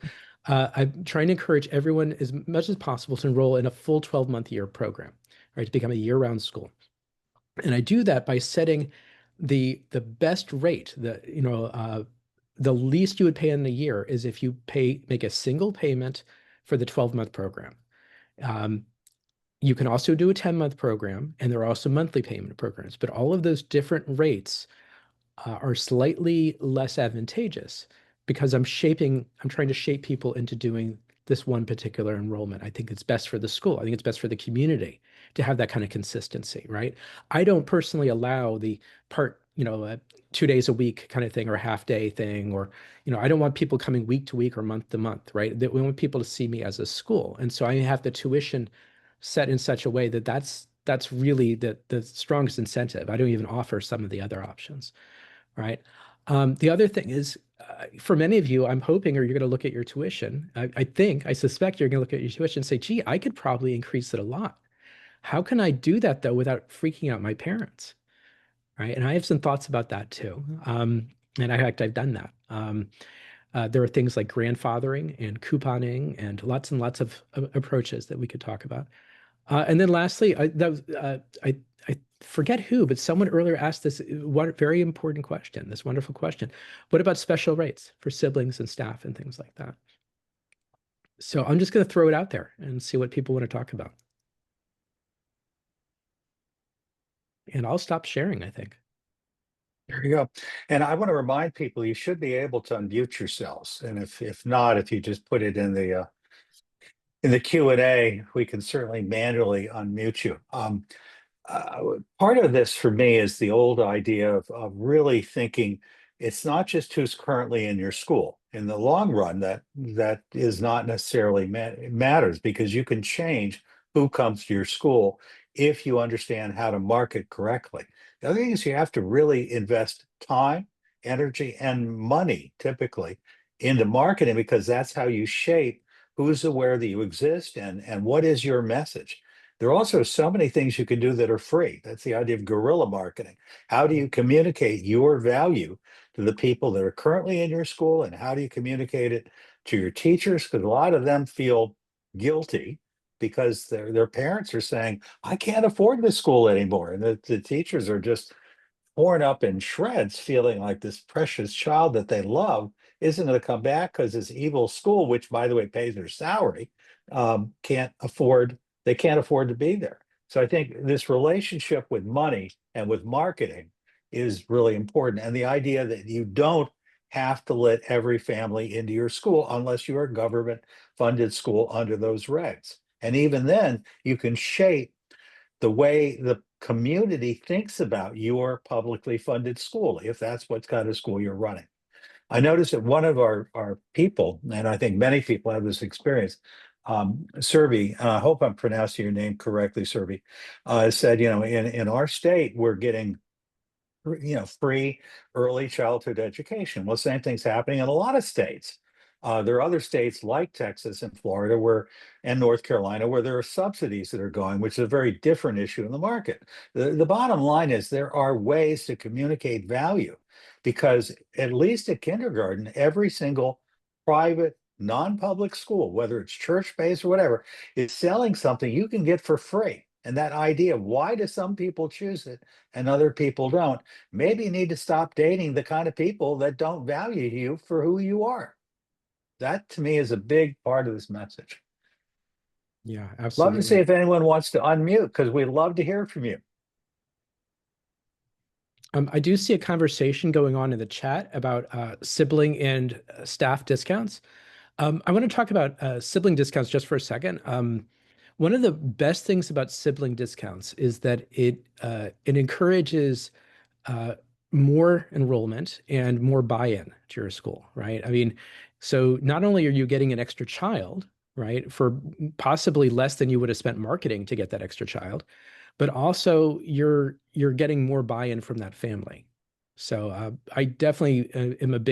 [SPEAKER 3] I'm trying to encourage everyone as much as possible to enroll in a full 12-month year program, right, to become a year-round school. And I do that by setting the best rate, the least you would pay in a year is if you make a single payment for the 12-month program. You can also do a 10-month program, and there are also monthly payment programs, but all of those different rates are slightly less advantageous because I'm trying to shape people into doing this one particular enrollment. I think it's best for the school. I think it's best for the community to have that kind of consistency, right? I don't personally allow the part, 2 days a week kind of thing or a half day thing, or, I don't want people coming week to week or month to month, right? We want people to see me as a school. And so I have the tuition set in such a way that that's really the strongest incentive. I don't even offer some of the other options, right? The other thing is, for many of you, I'm hoping, you're going to look at your tuition. I suspect you're going to look at your tuition and say, gee, I could probably increase it a lot. How can I do that, though, without freaking out my parents? Right. And I have some thoughts about that, too. And I've done that. There are things like grandfathering and couponing and lots of approaches that we could talk about. And then lastly, I forget who, but someone earlier asked this one very important question, this wonderful question. What about special rates for siblings and staff and things like that? So I'm just going to throw it out there and see what people want to talk about. And I'll stop sharing, I think.
[SPEAKER 4] There you go. And I want to remind people, you should be able to unmute yourselves. And if not, if you just put it in the Q&A, we can certainly manually unmute you. Part of this for me is the old idea of really thinking it's not just who's currently in your school. In the long run, that is not necessarily matters, because you can change who comes to your school if you understand how to market correctly. The other thing is you have to really invest time, energy, and money typically into marketing, because that's how you shape who's aware that you exist and what is your message. There are also so many things you can do that are free. That's the idea of guerrilla marketing. How do you communicate your value to the people that are currently in your school, and how do you communicate it to your teachers? Because a lot of them feel guilty because their parents are saying, I can't afford this school anymore. And the teachers are just torn up in shreds, feeling like this precious child that they love isn't going to come back because this evil school, which by the way pays their salary, they can't afford to be there. So I think this relationship with money and with marketing is really important. And the idea that you don't have to let every family into your school unless you're a government funded school under those regs. And even then, you can shape the way the community thinks about your publicly funded school, if that's what kind of school you're running. I noticed that one of our people, and I think many people have this experience, Serby, and I hope I'm pronouncing your name correctly, Serby, said, in our state, we're getting free early childhood education. Well, same thing's happening in a lot of states. There are other states like Texas and Florida and North Carolina where there are subsidies that are going, which is a very different issue in the market. The bottom line is there are ways to communicate value, because at least at kindergarten, every single private non-public school, whether it's church-based or whatever, is selling something you can get for free. And that idea of why do some people choose it and other people don't, maybe you need to stop dating the kind of people that don't value you for who you are. That to me is a big part of this message.
[SPEAKER 3] Yeah,
[SPEAKER 4] Love
[SPEAKER 3] absolutely.
[SPEAKER 4] to see if anyone wants to unmute, because we'd love to hear from you.
[SPEAKER 3] I do see a conversation going on in the chat about sibling and staff discounts. I want to talk about sibling discounts just for a second. One of the best things about sibling discounts is that it encourages more enrollment and more buy-in to your school, right? I mean, so not only are you getting an extra child, right, for possibly less than you would have spent marketing to get that extra child, but also you're getting more buy-in from that family. So I definitely am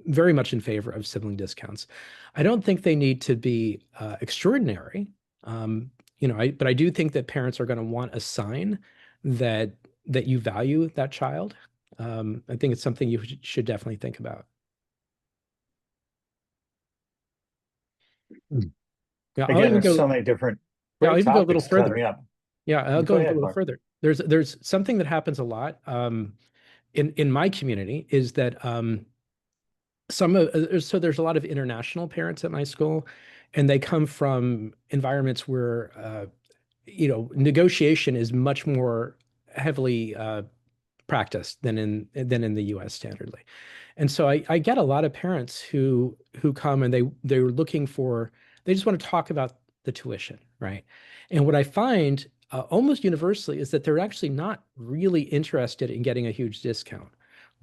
[SPEAKER 3] very much in favor of sibling discounts. I don't think they need to be extraordinary, but I do think that parents are going to want a sign that you value that child. I think it's something you should definitely think about. Yeah,
[SPEAKER 4] Again, there's so many different
[SPEAKER 3] I'll
[SPEAKER 4] great
[SPEAKER 3] even go a little
[SPEAKER 4] topics coming
[SPEAKER 3] further.
[SPEAKER 4] up.
[SPEAKER 3] Yeah, I'll
[SPEAKER 4] Go
[SPEAKER 3] go a
[SPEAKER 4] ahead,
[SPEAKER 3] little
[SPEAKER 4] Mark.
[SPEAKER 3] further. There's something that happens a lot in my community is that so there's a lot of international parents at my school, and they come from environments where negotiation is much more heavily practiced than in the U.S. standardly. And so I get a lot of parents who come and they're looking for, they just want to talk about the tuition, right? And what I find almost universally is that they're actually not really interested in getting a huge discount.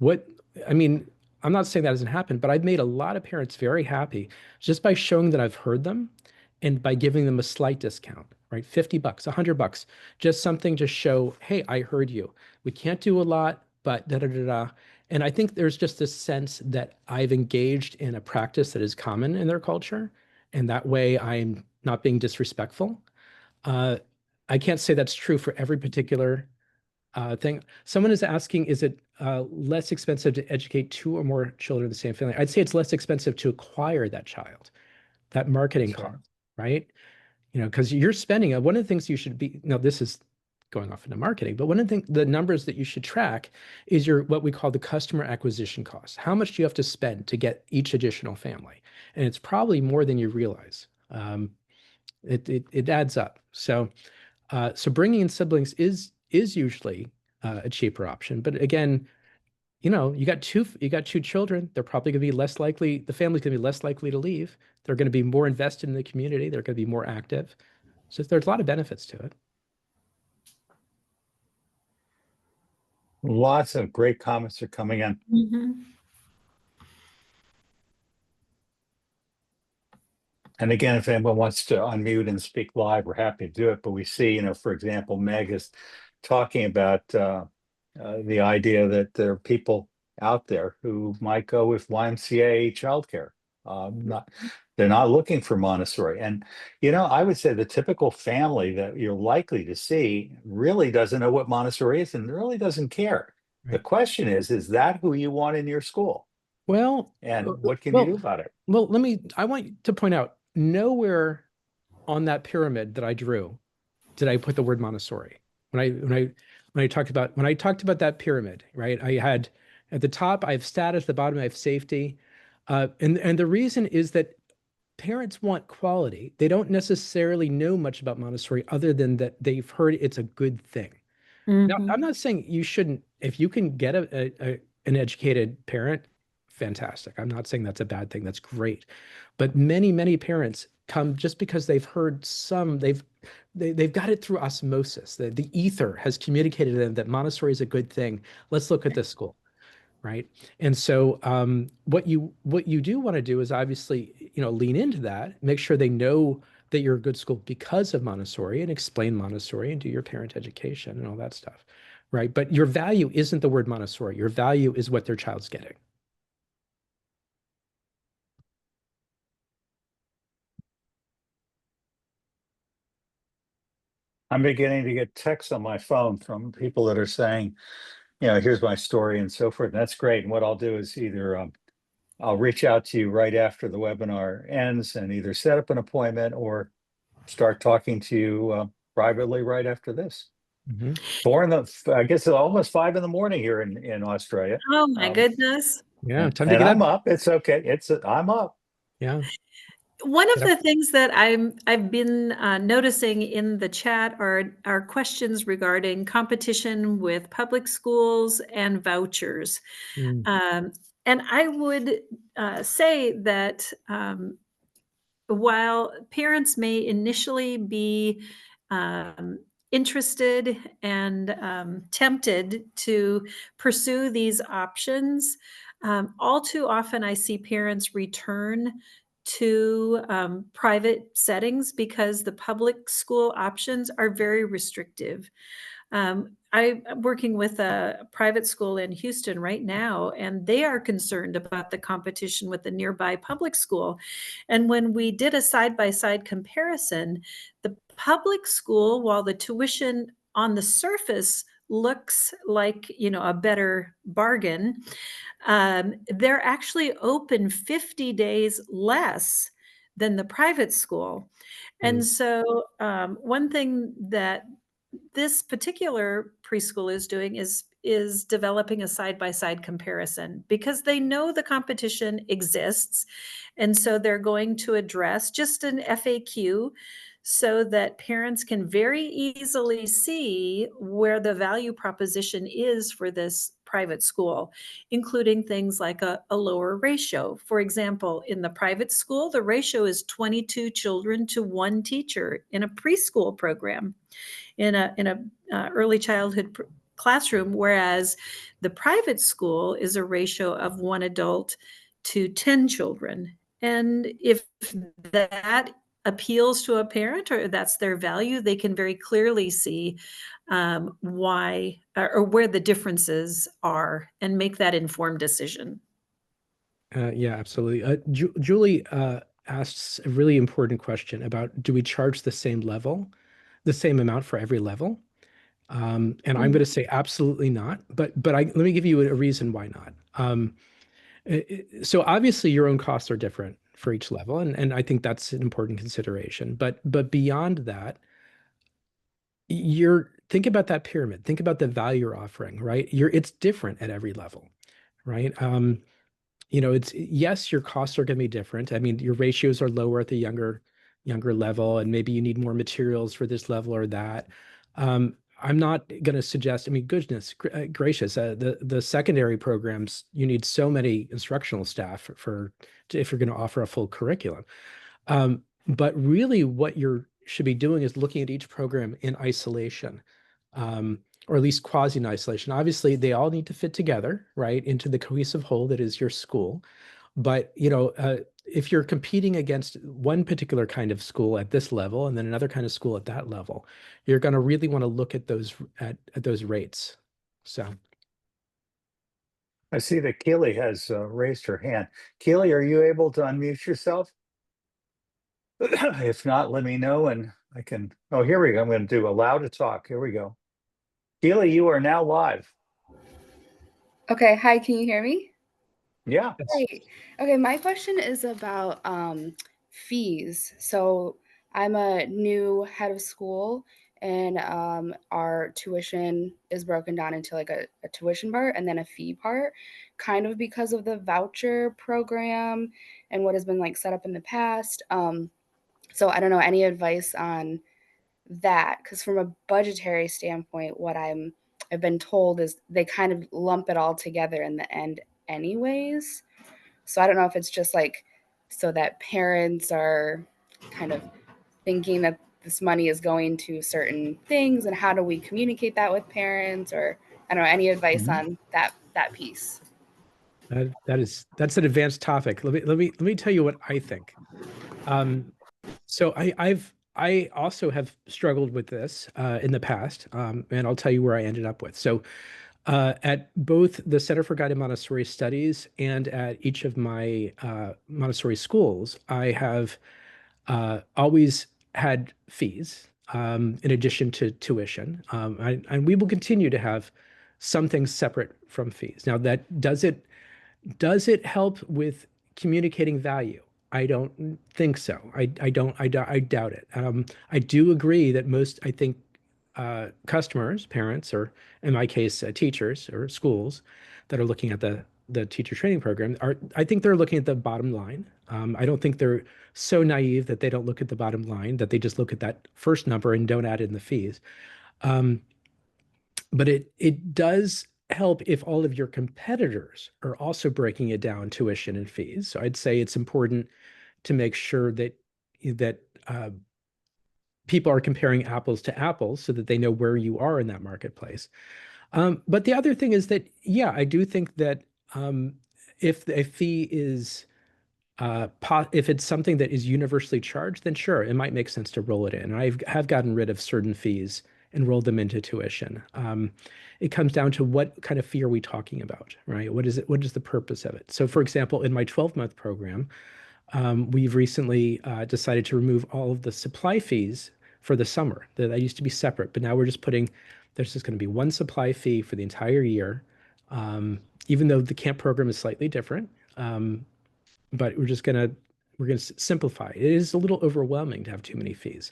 [SPEAKER 3] I'm not saying that hasn't happened, but I've made a lot of parents very happy just by showing that I've heard them and by giving them a slight discount, right? $50, $100, just something to show, hey, I heard you. We can't do a lot, but da da da da. And I think there's just this sense that I've engaged in a practice that is common in their culture, and that way I'm not being disrespectful. I can't say that's true for every particular thing. Someone is asking, is it less expensive to educate 2 or more children in the same family? I'd say it's less expensive to acquire that child, that marketing cost, right? Because you're spending, one of the things you should be, now this is going off into marketing, but one of the numbers that you should track is what we call the customer acquisition cost. How much do you have to spend to get each additional family? And it's probably more than you realize. It adds up. So bringing in siblings is usually a cheaper option. But again, you got two children. They're probably going to be less likely. The family's going to be less likely to leave. They're going to be more invested in the community. They're going to be more active. So there's a lot of benefits to it.
[SPEAKER 4] Lots of great comments are coming in.
[SPEAKER 2] Mm-hmm.
[SPEAKER 4] And again, if anyone wants to unmute and speak live, we're happy to do it. But we see, for example, Meg is talking about the idea that there are people out there who might go with YMCA childcare. They're not looking for Montessori. And, I would say the typical family that you're likely to see really doesn't know what Montessori is and really doesn't care. The
[SPEAKER 3] Right.
[SPEAKER 4] question is that who you want in your school?
[SPEAKER 3] Well,
[SPEAKER 4] And what can you do about it?
[SPEAKER 3] Well, I want to point out, nowhere on that pyramid that I drew did I put the word Montessori. When I talked about that pyramid, right? I had at the top, I have status, at the bottom, I have safety. And the reason is that parents want quality. They don't necessarily know much about Montessori other than that they've heard it's a good thing. Now,
[SPEAKER 2] Mhm.
[SPEAKER 3] I'm not saying you shouldn't, if you can get an educated parent, fantastic. I'm not saying that's a bad thing. That's great. But many parents come just because they've heard they've got it through osmosis. The ether has communicated to them that Montessori is a good thing. Let's look at this school, right? And so what you do want to do is obviously, lean into that, make sure they know that you're a good school because of Montessori, and explain Montessori and do your parent education and all that stuff, right? But your value isn't the word Montessori. Your value is what their child's getting.
[SPEAKER 4] I'm beginning to get texts on my phone from people that are saying, here's my story and so forth. And that's great. And what I'll do is either I'll reach out to you right after the webinar ends and either set up an appointment or start talking to you privately right after this.
[SPEAKER 3] Mhm.
[SPEAKER 4] I guess it's almost 5 a.m. here in Australia.
[SPEAKER 2] Oh my goodness.
[SPEAKER 3] Yeah, time to
[SPEAKER 4] And
[SPEAKER 3] get
[SPEAKER 4] I'm
[SPEAKER 3] up.
[SPEAKER 4] up. It's okay. I'm up.
[SPEAKER 3] Yeah.
[SPEAKER 2] One of
[SPEAKER 3] Get
[SPEAKER 2] the
[SPEAKER 3] up.
[SPEAKER 2] things that I've been noticing in the chat are questions regarding competition with public schools and vouchers.
[SPEAKER 3] Mm.
[SPEAKER 2] And I would say that while parents may initially be um, interested and tempted to pursue these options, all too often I see parents return to private settings because the public school options are very restrictive. I'm working with a private school in Houston right now, and they are concerned about the competition with the nearby public school. And when we did a side by side comparison, the public school, while the tuition on the surface looks like a better bargain, they're actually open 50 days less than the private school. And
[SPEAKER 3] Mm.
[SPEAKER 2] so, one thing that this particular preschool is doing is developing a side-by-side comparison because they know the competition exists, and so they're going to address just an FAQ so that parents can very easily see where the value proposition is for this private school, including things like a lower ratio. For example, in the private school, the ratio is 22 children to 1 teacher in a preschool program, in a early childhood classroom, whereas the private school is a ratio of 1 adult to 10 children. And if that appeals to a parent or that's their value, they can very clearly see why or where the differences are and make that informed decision.
[SPEAKER 3] Yeah, absolutely. Julie asks a really important question about, do we charge the same amount for every level? And I'm going to say absolutely not. But let me give you a reason why not. So obviously your own costs are different for each level, and I think that's an important consideration. But beyond that, think about that pyramid. Think about the value you're offering, right? It's different at every level, right? It's, yes, your costs are going to be different. I mean, your ratios are lower at the younger level, and maybe you need more materials for this level or that. I'm not going to suggest, I mean, goodness gracious, the secondary programs, you need so many instructional staff if you're going to offer a full curriculum. But really what you should be doing is looking at each program in isolation, or at least quasi in isolation. Obviously, they all need to fit together, right, into the cohesive whole that is your school. But if you're competing against one particular kind of school at this level and then another kind of school at that level, you're going to really want to look at those rates. So
[SPEAKER 4] I see that Keely has raised her hand. Keely, are you able to unmute yourself? If not, let me know and I can. Oh, here we go. I'm going to do allow to talk. Here we go. Keely, you are now live.
[SPEAKER 5] Okay, hi, can you hear me?
[SPEAKER 4] Yeah.
[SPEAKER 5] Great. Okay, my question is about fees. So I'm a new head of school, and our tuition is broken down into like a tuition part and then a fee part, kind of because of the voucher program and what has been like set up in the past. So I don't know, any advice on that? Because from a budgetary standpoint, what I've been told is they kind of lump it all together in the end anyways. So I don't know if it's just like so that parents are kind of thinking that this money is going to certain things, and how do we communicate that with parents, or I don't know, any advice
[SPEAKER 4] Mhm.
[SPEAKER 5] on that piece?
[SPEAKER 3] that's an advanced topic. Let me tell you what I think. So I also have struggled with this in the past, and I'll tell you where I ended up with. So at both the Center for Guided Montessori Studies and at each of my Montessori schools, I have always had fees in addition to tuition, and we will continue to have some things separate from fees. Now, that does it help with communicating value? I don't think so. I doubt it. I do agree that I think customers, parents, or in my case, teachers or schools that are looking at the teacher training program I think they're looking at the bottom line. I don't think they're so naive that they don't look at the bottom line, that they just look at that first number and don't add in the fees. Um, but it does help if all of your competitors are also breaking it down tuition and fees. So I'd say it's important to make sure that people are comparing apples to apples so that they know where you are in that marketplace. But the other thing is that, yeah, I do think that if a fee is if it's something that is universally charged, then sure, it might make sense to roll it in. I have gotten rid of certain fees and rolled them into tuition. It comes down to what kind of fee are we talking about, right? What is it? What is the purpose of it? So, for example, in my 12-month program, we've recently decided to remove all of the supply fees for the summer. That used to be separate, but now we're just there's just going to be one supply fee for the entire year, even though the camp program is slightly different. But we're gonna simplify. It is a little overwhelming to have too many fees,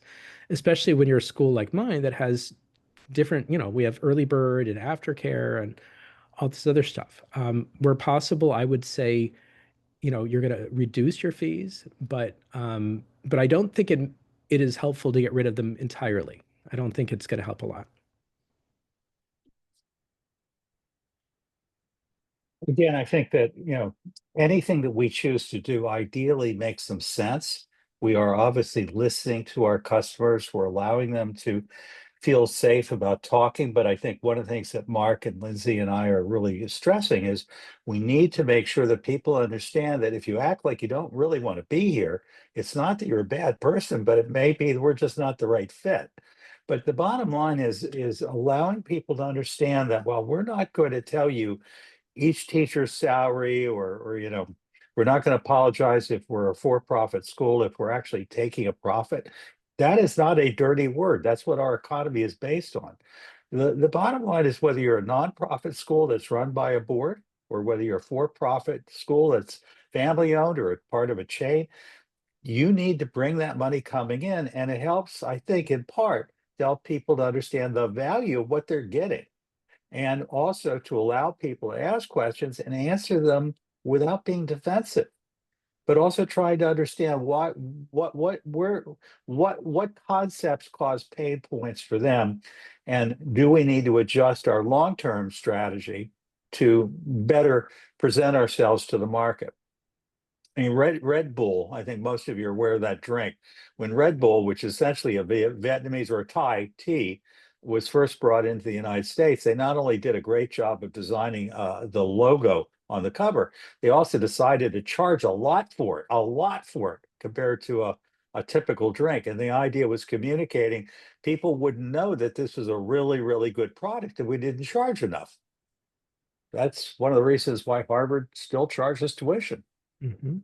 [SPEAKER 3] especially when you're a school like mine that has different, we have early bird and aftercare and all this other stuff. Where possible, I would say, you're gonna reduce your fees, but I don't think it is helpful to get rid of them entirely. I don't think it's gonna help a lot.
[SPEAKER 4] Again, I think that, anything that we choose to do ideally makes some sense. We are obviously listening to our customers. We're allowing them to feel safe about talking. But I think one of the things that Mark and Lindsay and I are really stressing is we need to make sure that people understand that if you act like you don't really want to be here, it's not that you're a bad person, but it may be that we're just not the right fit. But the bottom line is allowing people to understand that while we're not going to tell you each teacher's salary, or we're not going to apologize if we're a for-profit school if we're actually taking a profit. That is not a dirty word. That's what our economy is based on. The bottom line is whether you're a nonprofit school that's run by a board, or whether you're a for-profit school that's family owned or part of a chain, you need to bring that money coming in, and it helps, I think, in part to help people to understand the value of what they're getting, and also to allow people to ask questions and answer them without being defensive, but also trying to understand what concepts cause pain points for them, and do we need to adjust our long-term strategy to better present ourselves to the market. I mean, Red Bull, I think most of you are aware of that drink. When Red Bull, which is essentially a Vietnamese or a Thai tea, was first brought into the United States, they not only did a great job of designing the logo on the cover, they also decided to charge a lot for it compared to a typical drink. And the idea was communicating, people would know that this was a really, really good product and we didn't charge enough. that's one of the reasons why Harvard still charges tuition.
[SPEAKER 3] Mhm.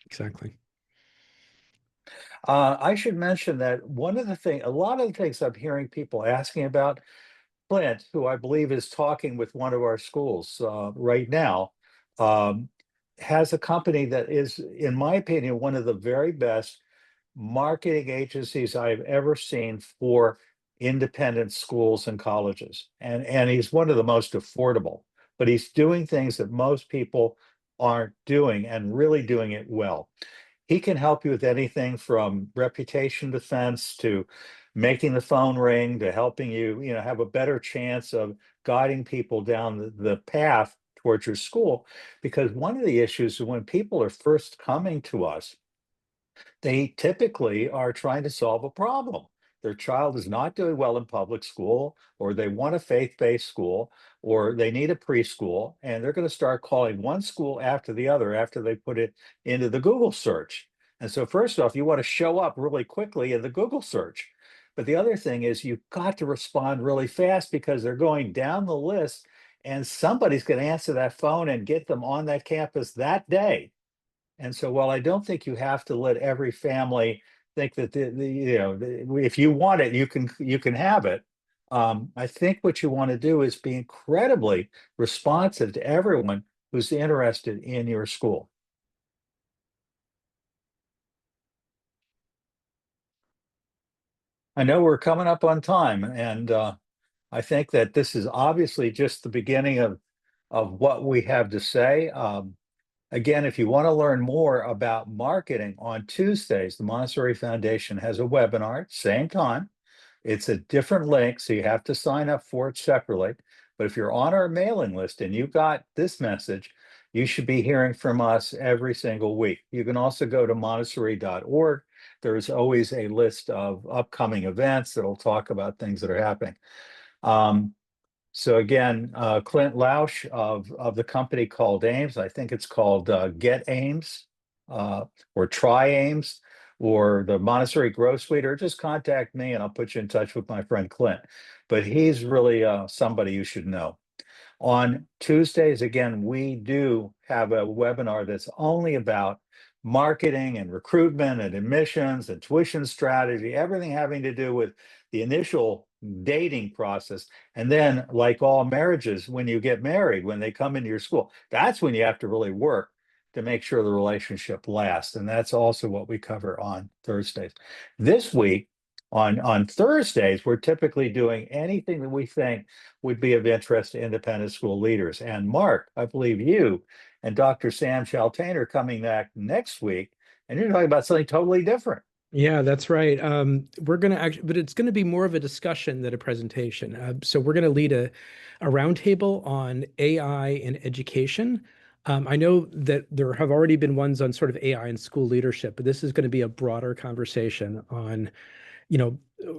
[SPEAKER 3] Exactly.
[SPEAKER 4] I should mention that a lot of the things I'm hearing people asking about, Clint, who I believe is talking with one of our schools right now, um, has a company that is, in my opinion, one of the very best marketing agencies I've ever seen for independent schools and colleges. And he's one of the most affordable, but he's doing things that most people aren't doing and really doing it well. He can help you with anything from reputation defense to making the phone ring to helping you, have a better chance of guiding people down the path towards your school. Because one of the issues is when people are first coming to us, they typically are trying to solve a problem. Their child is not doing well in public school, or they want a faith-based school, or they need a preschool, and they're going to start calling one school after the other after they put it into the Google search. And so first off, you want to show up really quickly in the Google search. But the other thing is you've got to respond really fast because they're going down the list and somebody's going to answer that phone and get them on that campus that day. And so, while I don't think you have to let every family think that if you want it, you can have it. I think what you want to do is be incredibly responsive to everyone who's interested in your school. I know we're coming up on time, and I think that this is obviously just the beginning of what we have to say. Again, if you want to learn more about marketing, on Tuesdays, the Montessori Foundation has a webinar, same time. It's a different link, so you have to sign up for it separately. But if you're on our mailing list and you got this message, you should be hearing from us every single week. You can also go to montessori.org. There's always a list of upcoming events that'll talk about things that are happening. So again, Clint Lausch of the company called Ames, I think it's called Get Ames or Try Ames, or the Montessori Growth Suite, or just contact me and I'll put you in touch with my friend Clint. But he's really somebody you should know. On Tuesdays, again, we do have a webinar that's only about marketing and recruitment and admissions and tuition strategy, everything having to do with the initial dating process. And then, like all marriages, when you get married, when they come into your school, that's when you have to really work to make sure the relationship lasts. And that's also what we cover on Thursdays. This week, on Thursdays, we're typically doing anything that we think would be of interest to independent school leaders. And Mark, I believe you and Dr. Sam Chaltain are coming back next week, and you're talking about something totally different.
[SPEAKER 3] Yeah, that's right. We're going to actually, but it's going to be more of a discussion than a presentation. So we're going to lead a roundtable on AI in education. I know that there have already been ones on sort of AI in school leadership, but this is going to be a broader conversation on,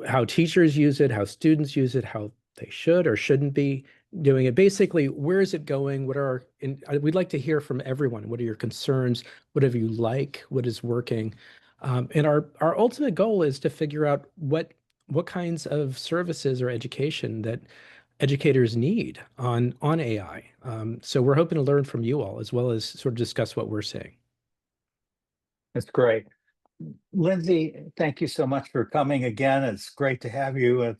[SPEAKER 3] how teachers use it, how students use it, how they should or shouldn't be doing it. Basically, where is it going? We'd like to hear from everyone. What are your concerns? Whatever you like, what is working? And our ultimate goal is to figure out what kinds of services or education that educators need on AI. So we're hoping to learn from you all as well as sort of discuss what we're seeing.
[SPEAKER 4] That's great. Lindsey, thank you so much for coming again. It's great to have you.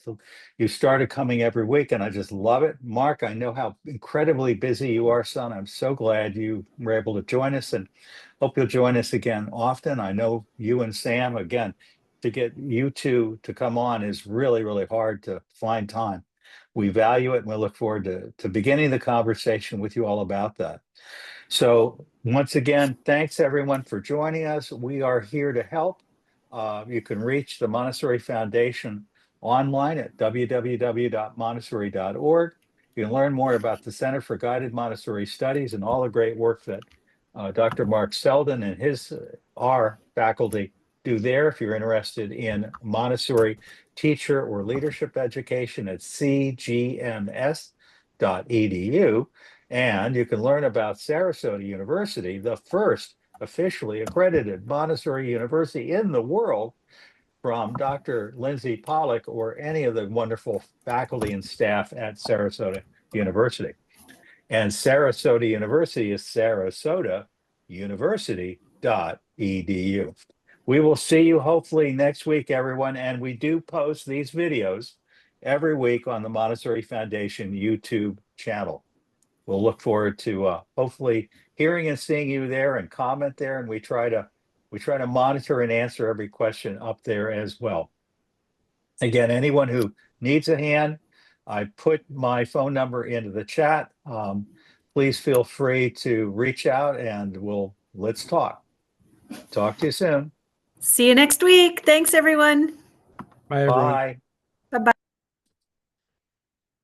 [SPEAKER 4] You started coming every week, and I just love it. Mark, I know how incredibly busy you are, son. I'm so glad you were able to join us, and hope you'll join us again often. I know you and Sam, again, to get you two to come on is really, really hard to find time. We value it, and we look forward to beginning the conversation with you all about that. So once again, thanks everyone for joining us. We are here to help. You can reach the Montessori Foundation online at www.montessori.org. You can learn more about the Center for Guided Montessori Studies and all the great work that Dr. Marc Seldin and our faculty do there. If you're interested in Montessori teacher or leadership education at cgms.edu. And you can learn about Sarasota University, the first officially accredited Montessori university in the world, from Dr. Lindsey Pollock or any of the wonderful faculty and staff at Sarasota University. And Sarasota University is sarasotauniversity.edu. We will see you hopefully next week, everyone. And we do post these videos every week on the Montessori Foundation YouTube channel. We'll look forward to hopefully hearing and seeing you there, and comment there. And we try to monitor and answer every question up there as well. Again, anyone who needs a hand, I put my phone number into the chat. Please feel free to reach out, and let's talk. Talk to you soon.
[SPEAKER 2] See you next week. Thanks, everyone.
[SPEAKER 3] Bye, everyone.
[SPEAKER 4] Bye.